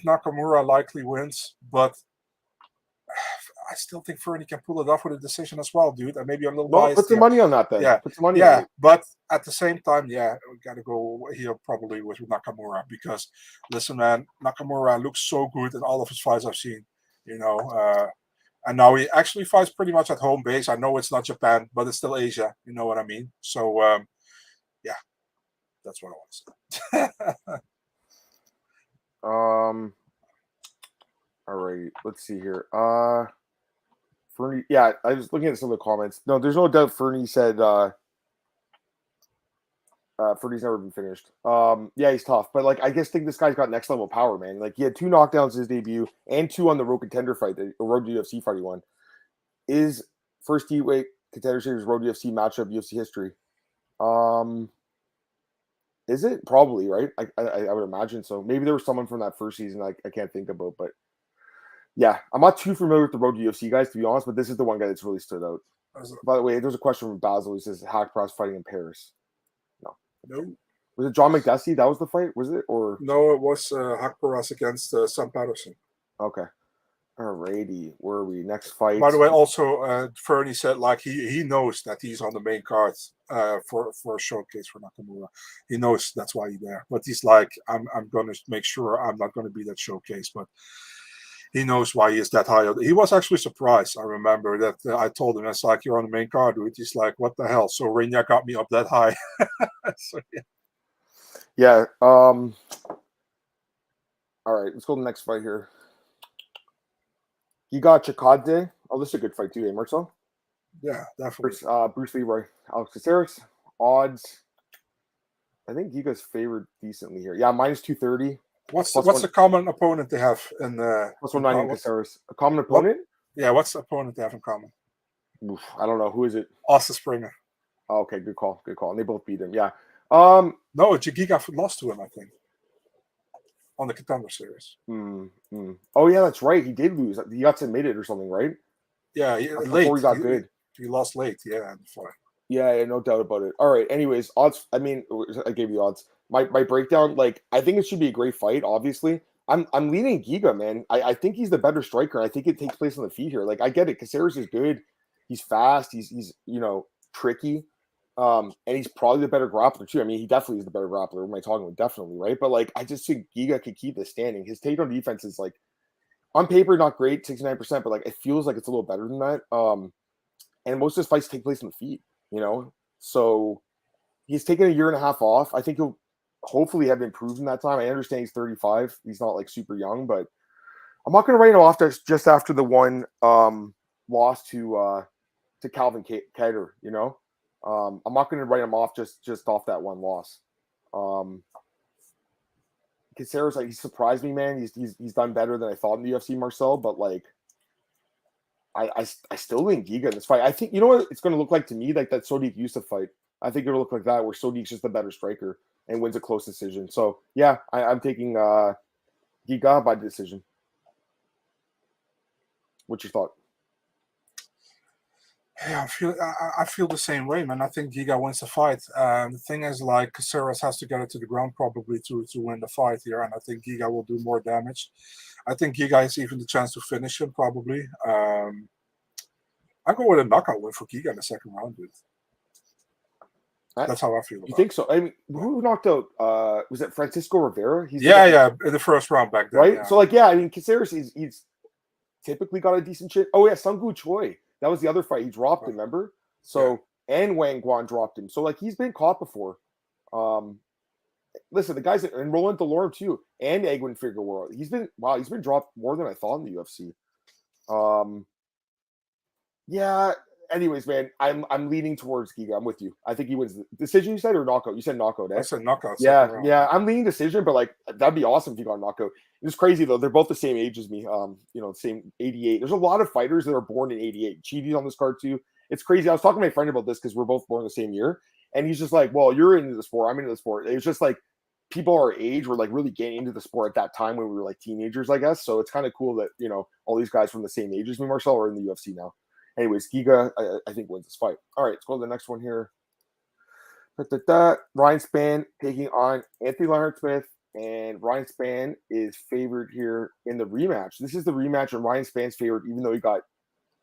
Nakamura likely wins, but I still think Fernie can pull it off with a decision as well, dude. And maybe a little biased. Put some money on that then. Yeah, put some money on it. But at the same time, we got to go here probably with Nakamura because, listen, man, Nakamura looks so good in all of his fights I've seen, and now he actually fights pretty much at home base. I know it's not Japan, but it's still Asia. You know what I mean? So, that's what I want to say. All right, let's see here. Fernie, I was looking at some of the comments. No, there's no doubt Fernie said Fernie's never been finished. He's tough, but like I think this guy's got next level power, man. Like he had 2 knockdowns in his debut and 2 on the Road Contender fight, the Road to UFC fight he won. is first heavyweight contender series road UFC matchup UFC history. Is it? Probably, right? I would imagine so. Maybe there was someone from that first season I can't think about, but yeah, I'm not too familiar with the road to UFC guys, to be honest, but this is the one guy that's really stood out. By the way, there's a question from Basil. He says, Hackpra's fighting in Paris. No. Was it John McDessie? That was the fight? Was it? Or no, it was Hackparas against Sam Patterson. Okay. Alrighty. Where are we? Next fight. By the way, also Fernie said like he knows that he's on the main card for a showcase for Nakamura. He knows that's why he's there. But he's like, I'm gonna make sure I'm not gonna be that showcase, but he knows why he is that high. He was actually surprised. I remember that I told him, it's like, you're on the main card, dude. He's like, what the hell? So Renya got me up that high. So, yeah. Yeah. All right. Let's go to the next fight here. You got Chikadze. Oh, this is a good fight too, Marcel? Yeah, definitely. Bruce Leroy, Alex Caceres. Odds. I think Giga's favored decently here. Yeah, minus 230. What's the common opponent they have in plus 190 Caceres? A common opponent? Yeah, what's the opponent they have in common? Oof, I don't know. Who is it? Austin Springer. Oh, okay, good call. Good call. And they both beat him. Yeah. No, Giga lost to him, I think, on the contender series. Oh yeah, that's right. He did lose. He got submitted or something, right? Yeah, late. Before he got good. He lost late. Yeah, yeah, no doubt about it. All right. Anyways, odds. I mean, I gave you odds. My breakdown. Like, I think it should be a great fight. Obviously, I'm leaning Giga, man. I think he's the better striker. I think it takes place on the feet here. Like, I get it. Caceres is good. He's fast. He's tricky. And he's probably the better grappler too. I mean, he definitely is the better grappler. What am I talking about? Definitely, right? But like, I just think Giga could keep this standing. His takedown defense is like, on paper, not great, 69%, but like, it feels like it's a little better than that. And most of his fights take place on the feet, So he's taken a year and a half off. I think he'll hopefully have improved in that time. I understand he's 35. He's not like super young, but I'm not going to write him off just after the one loss to Calvin Kattar, I'm not going to write him off just off that one loss. Caceres, like, he surprised me, man. He's done better than I thought in the UFC, Marcel. But like, I still think Giga in this fight. I think what it's going to look like to me, like that Sodiq Yusuff fight. I think it'll look like that, where Sodiq's just the better striker and wins a close decision. So yeah, I'm taking Giga by decision. What's your thought? Yeah, I feel the same way, man. I think Giga wins the fight. The thing is, like, Caceres has to get it to the ground probably to win the fight here, and I think Giga will do more damage. I think Giga has even the chance to finish him probably. I go with a knockout win for Giga in the second round, dude. That's how I feel about it. You think so? I mean, who knocked out? Was it Francisco Rivera? In the first round back then. Right? Yeah. So, like, yeah, I mean, Caceres, he's typically got a decent shit. Oh, yeah, Seung Choi. That was the other fight. He dropped him, remember? So, and Wang Guan dropped him. So, like, he's been caught before. Listen, the guys, and Roland Delorme, too, and Egwin Figueroa. He's been dropped more than I thought in the UFC. Yeah. Anyways, man, I'm leaning towards Giga. I'm with you. I think he wins the decision. You said, or knockout? You said knockout. Eh? I said knockout. Yeah. I'm leaning decision, but like, that'd be awesome if he got a knockout. It's crazy though. They're both the same age as me. Same 88. There's a lot of fighters that are born in 88. Chidi's on this card too. It's crazy. I was talking to my friend about this because we're both born the same year, and he's just like, "Well, you're into the sport. I'm into the sport." It was just like people our age were like really getting into the sport at that time when we were like teenagers, I guess. So it's kind of cool that all these guys from the same age as me, Marcel, are in the UFC now. Anyways, Giga, I think, wins this fight. All right, let's go to the next one here. Ryan Spann taking on Anthony Lionheart-Smith, and Ryan Spann is favored here in the rematch. This is the rematch, and Ryan Spann's favored, even though he got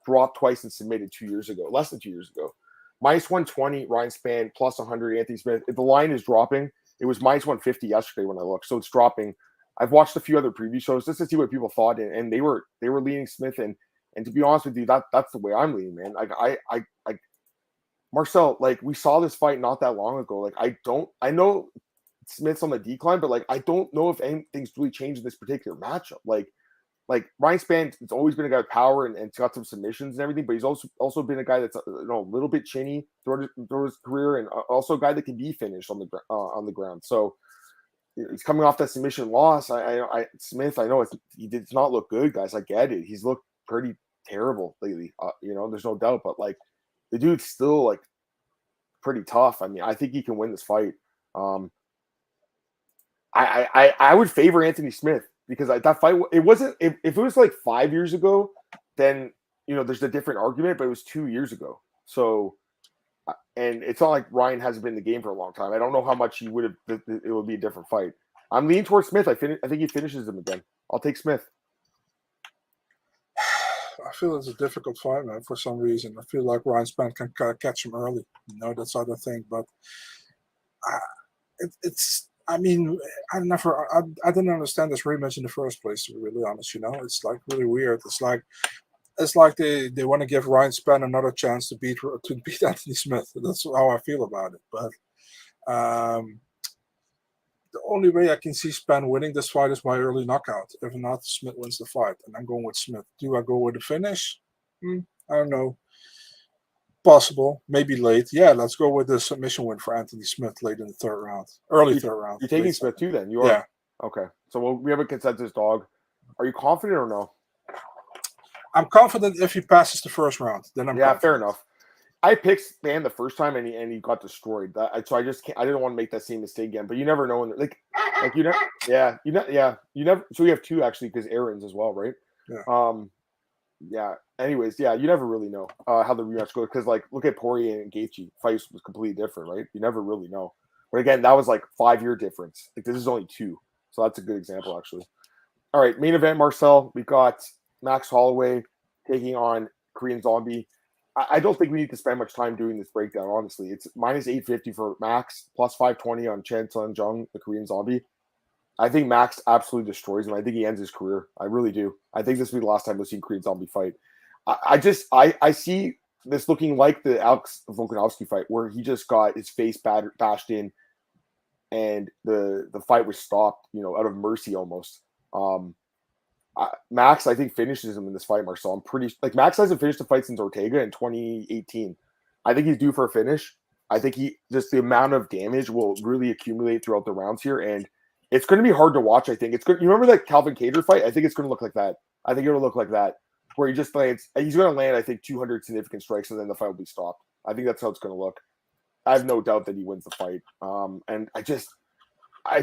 dropped twice and submitted 2 years ago, less than 2 years ago. Minus 120, Ryan Spann, plus 100, Anthony Smith. If the line is dropping, it was minus 150 yesterday when I looked, so it's dropping. I've watched a few other preview shows just to see what people thought, and they were leaning Smith, and to be honest with you, that's the way I'm leaning, man. Like I Marcel, like, we saw this fight not that long ago. Like, I know Smith's on the decline, but like, I don't know if anything's really changed in this particular matchup. Like Ryan Spann has always been a guy with power and got some submissions and everything, but he's also been a guy that's a little bit chinny throughout his career, and also a guy that can be finished on the ground. So he's coming off that submission loss. Smith, I know he did not look good, guys. I get it. He's looked pretty terrible lately. There's no doubt, but like the dude's still like pretty tough. I mean, I think he can win this fight. I would favor Anthony Smith because that fight, it wasn't, if it was like 5 years ago, then, there's a different argument, but it was 2 years ago. So, and it's not like Ryan hasn't been in the game for a long time. I don't know how much he would have, it would be a different fight. I'm leaning towards Smith. I think he finishes him again. I'll take Smith. I feel it's a difficult fight, man, for some reason. I feel like Ryan Spann can catch him early. That's other thing. But I mean, I didn't understand this rematch in the first place, to be really honest. It's like really weird. It's like they want to give Ryan Spann another chance to beat Anthony Smith. That's how I feel about it. But the only way I can see Spann winning this fight is by early knockout. If not, Smith wins the fight, and I'm going with Smith. Do I go with the finish? I don't know. Possible, maybe late. Yeah, let's go with the submission win for Anthony Smith late in the third round, third round. You're taking Smith too, then? You are. Yeah. Okay. So we have a consensus, dog. Are you confident or no? I'm confident if he passes the first round. Then I'm confident. Fair enough. I picked Spann the first time and he got destroyed. So I just can't. I didn't want to make that same mistake again. But you never know. You never. So we have two actually because Errens as well, right? Yeah. Yeah. Anyways, you never really know how the rematch goes because look at Poirier and Gaethje. Fight was completely different, right? You never really know. But again, that was 5-year difference. This is only 2, so that's a good example actually. All right, main event, Marcel. We've got Max Holloway taking on Korean Zombie. I don't think we need to spend much time doing this breakdown, honestly. It's minus 850 for Max, plus 520 on Chen Jung, the Korean Zombie. I think Max absolutely destroys him. I think he ends his career. I really do. I think this will be the last time we'll see Korean Zombie fight. I see this looking like the Alex Volkanovski fight where he just got his face bashed in and the fight was stopped, out of mercy almost. Max, I think, finishes him in this fight, Marcel. I'm pretty Max hasn't finished a fight since Ortega in 2018. I think he's due for a finish. I think the amount of damage will really accumulate throughout the rounds here, and it's going to be hard to watch. I think it's good. You remember that Calvin Kattar fight? I think it's going to look like that. I think it'll look like that, where he just lands. He's going to land, I think, 200 significant strikes, and then the fight will be stopped. I think that's how it's going to look. I have no doubt that he wins the fight. And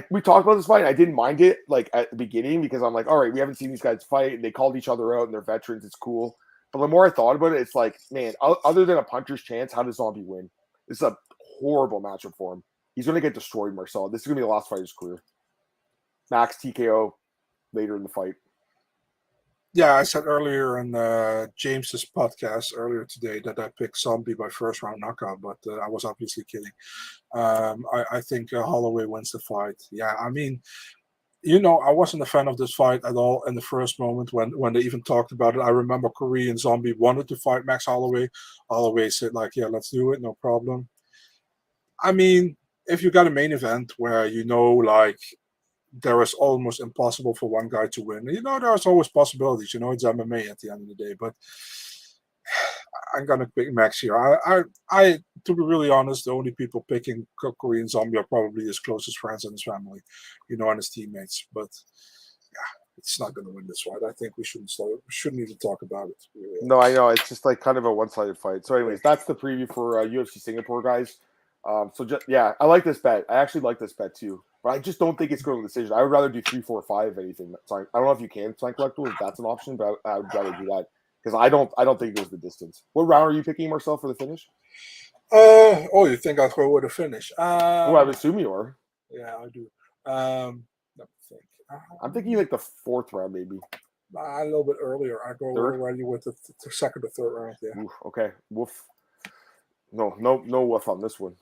we talked about this fight. I didn't mind it at the beginning because I'm like, all right, we haven't seen these guys fight. And they called each other out and they're veterans. It's cool. But the more I thought about it, it's like, man, other than a puncher's chance, how does Zombie win? This is a horrible matchup for him. He's going to get destroyed, Marcel. This is going to be the last fight of his career. Max TKO later in the fight. Yeah, I said earlier in James's podcast earlier today that I picked Zombie by first round knockout, but I was obviously kidding. I think Holloway wins the fight. Yeah, I mean, I wasn't a fan of this fight at all in the first moment when they even talked about it. I remember Korean Zombie wanted to fight Max Holloway. Holloway said yeah, let's do it, no problem. I mean, if you got a main event where there is almost impossible for one guy to win. There's always possibilities. It's MMA at the end of the day. But I'm gonna pick Max here. I to be really honest, the only people picking Korean Zombie are probably his closest friends and his family, and his teammates. But yeah, it's not gonna win this fight. I think we shouldn't even talk about it. Really. No, I know it's just kind of a one-sided fight. So, anyways, that's the preview for UFC Singapore, guys. I like this bet. I actually like this bet too. But I just don't think it's going to decision. I would rather do 3, 4, 5 anything. I don't know if you can sign collectibles if that's an option, but I would rather do that because I don't think it goes the distance. What round are you picking, Marcel, for the finish? You think I'll go with a finish? I would assume you are. Yeah, I do. Let me think. I'm thinking the 4th round, maybe. A little bit earlier. I go already with the second or third round. Yeah. Oof, okay. Woof. No woof on this one.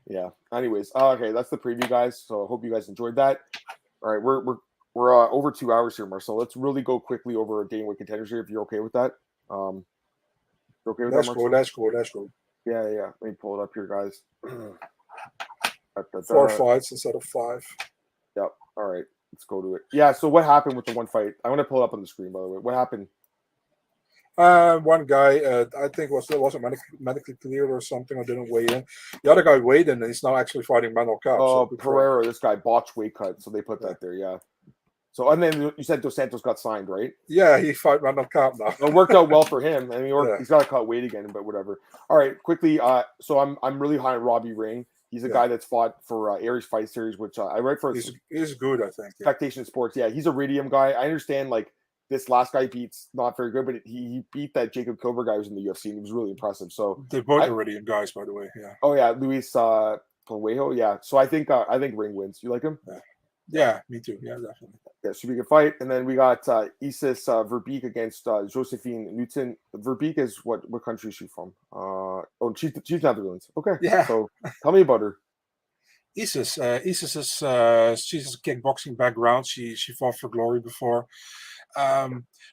Yeah. Anyways, okay, that's the preview, guys. So I hope you guys enjoyed that. All right, we're over 2 hours here, Marcel. Let's really go quickly over a Dana White contenders here, if you're okay with that. You okay with that, Marcel? That's cool. Yeah. Let me pull it up here, guys. 4 fights instead of 5. Yep. All right, let's go to it. Yeah. So what happened with the one fight? I'm going to pull it up on the screen, by the way. What happened? One guy, I think wasn't medically cleared or something, or didn't weigh in. The other guy weighed in, and he's now actually fighting Manuel Cap. Oh, Pereira, this guy botched weight cut, so they put that there. Yeah. So, and then you said Dos Santos got signed, right? Yeah, he fought Randall Cobb now. It worked out well for him. I mean, he's got to cut weight again, but whatever. All right, quickly. So I'm really high on Robbie Ring. He's a guy that's fought for Aries Fight Series, which I write for. He's good, I think. Spectation Sports. Yeah, he's a Iridium guy. I understand, like, this last guy beats not very good, but he beat that Jacob Kilber guy who was in the UFC, and he was really impressive. So they're both Iridium guys, by the way. Yeah. Oh yeah, Luis Palwejo. Yeah. So I think Ring wins. You like him? Yeah, me too. Yeah, definitely. Yeah, should be a good fight. And then we got Isis Verbeek against Josephine Newton. Verbeek is what country is she from? She's Netherlands. Okay. Yeah. So tell me about her. Isis is she's a kickboxing background. She fought for Glory before.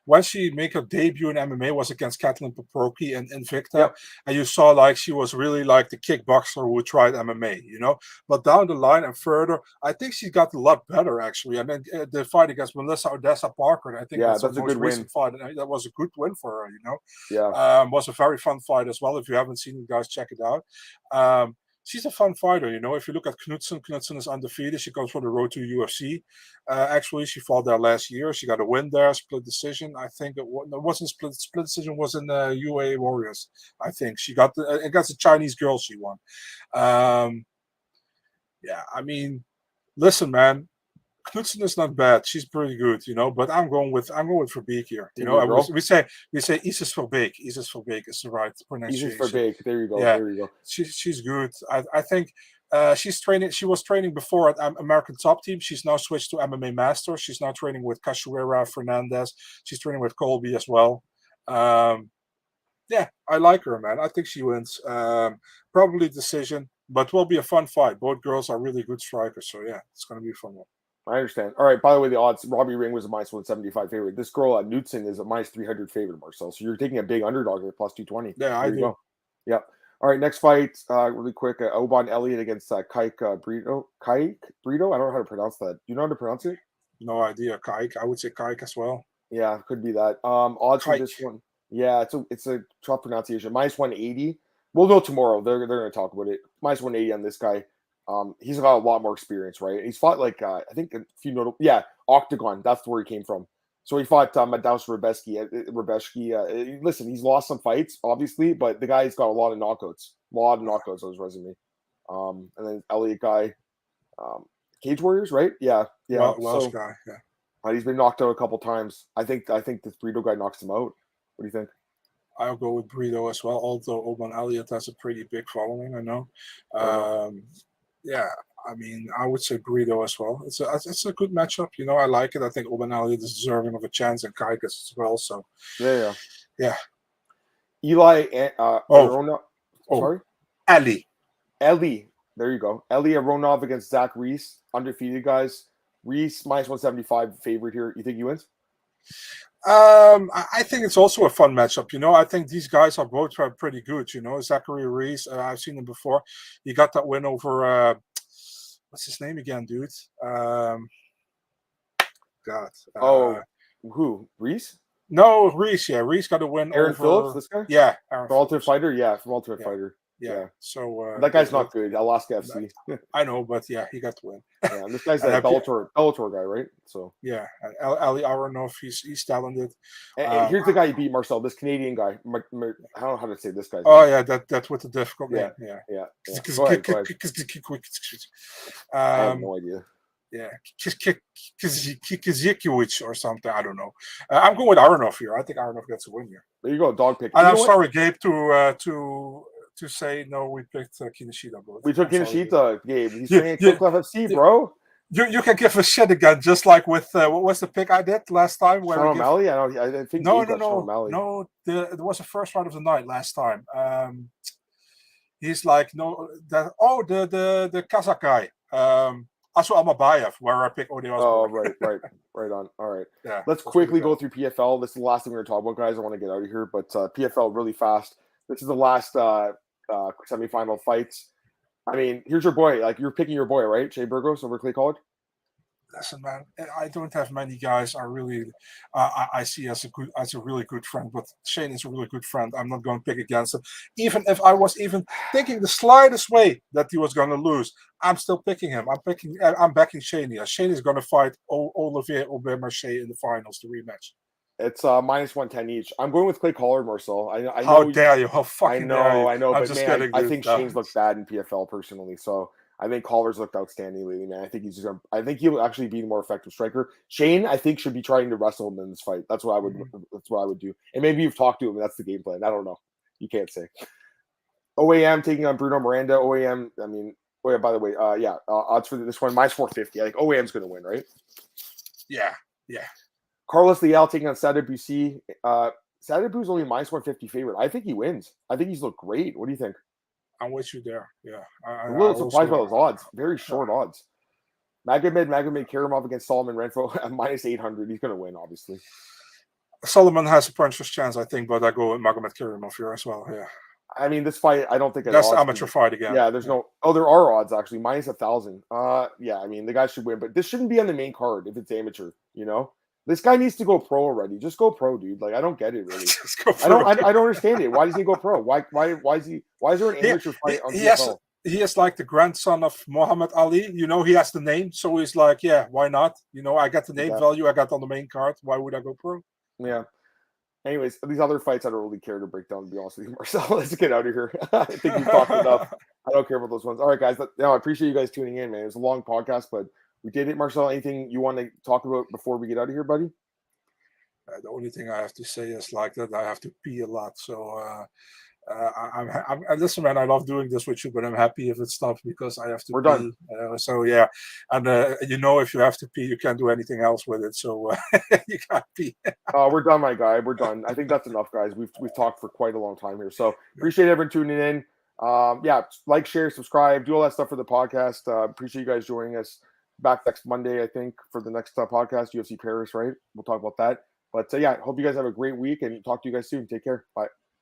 When she made her debut in MMA was against Kathleen Poproki and Invicta, and you saw like she was really like the kickboxer who tried MMA, But down the line and further, I think she got a lot better actually. I mean, the fight against Melissa Odessa Parker, I think that's a good recent fight. That was a good win for her, Yeah, was a very fun fight as well. If you haven't seen it, guys, check it out. She's a fun fighter, If you look at Knudsen is undefeated. She comes from the road to UFC. Actually, she fought there last year. She got a win there, split decision. I think it wasn't split. Split decision was in the UA Warriors. I think she got against a Chinese girl. She won. Yeah, I mean, listen, man. Knudsen is not bad. She's pretty good, But I'm going with Verbeek here. We say Isis Verbeek. Isis Verbeek is the right pronunciation. Isis Verbeek. There you go. Yeah. There you go. She's good. I think she's training. She was training before at American Top Team. She's now switched to MMA Master. She's now training with Cachoeira Fernandez. She's training with Colby as well. Yeah, I like her, man. I think she wins. Probably decision, but will be a fun fight. Both girls are really good strikers, so yeah, it's going to be a fun one. I understand. All right. By the way, the odds: Robbie Ring was a minus 175 favorite. This girl at Knudsen is a minus 300 favorite, Marcel. So you're taking a big underdog here, plus 220. Yeah, I do. Go. Yep. All right. Next fight, really quick: Oban Elliott against Kaik Brito. Kaik Brito. I don't know how to pronounce that. Do you know how to pronounce it? No idea. Kaik. I would say Kaik as well. Yeah, could be that. Odds for this one. Yeah, it's a tough pronunciation. Minus 180. We'll know tomorrow. They're going to talk about it. Minus 180 on this guy. He's got a lot more experience, right? He's fought like I think a few notable. Yeah, Octagon. That's where he came from. So he fought Madaus Brzeski. Listen, he's lost some fights, obviously, but the guy's got a lot of knockouts. On his resume. And then Elliott guy, Cage Warriors, right? Yeah. Welsh guy. Yeah. He's been knocked out a couple times. I think this Brito guy knocks him out. What do you think? I'll go with Brito as well. Although Oban Elliott has a pretty big following, I know. Yeah, I mean, I would say Brito as well. It's a good matchup, I like it. I think Oban Elliott is deserving of a chance, and Kaikas as well. So yeah. Eli Aronov. Sorry, Eli. There you go. Eli Aronov against Zach Reese, undefeated guys. Reese minus 175 favorite here. You think he wins? I think it's also a fun matchup. I think these guys are both pretty good. Zachary Reese, I've seen him before. He got that win over what's his name again, dude? Who? Reese? No, Reese. Yeah, Reese got a win. Aaron over Phillips, this guy. Yeah, from Ultimate Fighter. Yeah, from Ultimate Fighter. Yeah. So that guy's not good. Alaska FC. I know, but yeah, he got the win. Yeah, this guy's a Bellator guy, right? So yeah, Ali Aronov, he's talented. And here's the guy you beat, Marcel. This Canadian guy. I don't know how to say this guy's name. Yeah, that's with the difficult name. Yeah. Go ahead. I have no idea. Yeah, Kizikiewicz or something. I don't know. I'm going with Aronov here. I think Aronov gets a win here. There you go, dog pick. And I'm sorry, Gabe, to say no. We picked Kinoshita. We took Kinoshita, Gabe. He's playing Club FC, bro. You can give a shit again, just like with what was the pick I did last time? Sean O'Malley? I think no. It was the first round of the night last time. He's like the Kazakh guy. Asu Amabayev, where I pick Odios. Oh, right on. All right. Yeah, let's quickly go through PFL. This is the last thing we're going to talk about, guys. I want to get out of here, but PFL really fast. This is the last semifinal fights. I mean, here's your boy. Like, you're picking your boy, right? Shea Burgos over Clay College? Listen, man, I don't have many guys I see as a really good friend, but Shane is a really good friend. I'm not going to pick against him. Even if I was even thinking the slightest way that he was going to lose, I'm still picking him. I'm backing Shane here. Shane is going to fight Olivier Aubin-Mercier in the finals, the rematch. It's minus 110 each. I'm going with Clay Collard, Marcel. I know. How dare you? How fucking dare you? I know, but man, I think Shane's Shane's looked bad in PFL personally. So I think Collar's looked outstanding lately, man. I think he'll actually be the more effective striker. Shane, I think, should be trying to wrestle him in this fight. That's what I would. That's what I would do. And maybe you've talked to him. And that's the game plan. I don't know. You can't say. OAM taking on Bruno Miranda. OAM. I mean, oh yeah. By the way, odds for this one minus 450. I think OAM's going to win, right? Yeah. Carlos Leal taking on Sada Busi. Sada Busi's only minus 150 favorite. I think he wins. I think he's looked great. What do you think? I'm with you there. Yeah. I'm a little surprised by those odds. Very short odds. Magomed Karimov against Solomon Renfro at minus 800. He's going to win, obviously. Solomon has a puncher's chance, I think, but I go with Magomed Karimov here as well. Yeah. I mean, this fight, I don't think that's the amateur fight again. Yeah, there's no. Oh, there are odds actually, minus 1,000. Yeah, I mean, the guy should win, but this shouldn't be on the main card if it's amateur. You know, this guy needs to go pro already. Just go pro, dude. Like, I don't get it really. Just go pro. I don't understand it. Why does he go pro? Why is there an amateur fight on PFL? He is like the grandson of Muhammad Ali. You know, he has the name, so he's like, yeah, why not? You know, I got the name value. I got on the main card. Why would I go pro? Yeah. Anyways, these other fights I don't really care to break down, to be honest with you, Marcel. Let's get out of here. I think we've talked enough. I don't care about those ones. All right, guys. I appreciate you guys tuning in, man. It was a long podcast, but we did it. Marcel, anything you want to talk about before we get out of here, buddy? The only thing I have to say is like that I have to pee a lot. So listen, man, I love doing this with you, but I'm happy if it stops because I have to We're pee. done. So yeah, and if you have to pee, you can't do anything else with it. So you can't pee. We're done, my guy. We're done. I think that's enough, guys. We've talked for quite a long time here. So appreciate everyone tuning in. Like, share, subscribe, do all that stuff for the podcast. Appreciate you guys joining us. Back next Monday, I think, for the next podcast, UFC Paris, right? We'll talk about that. But hope you guys have a great week and talk to you guys soon. Take care. Bye.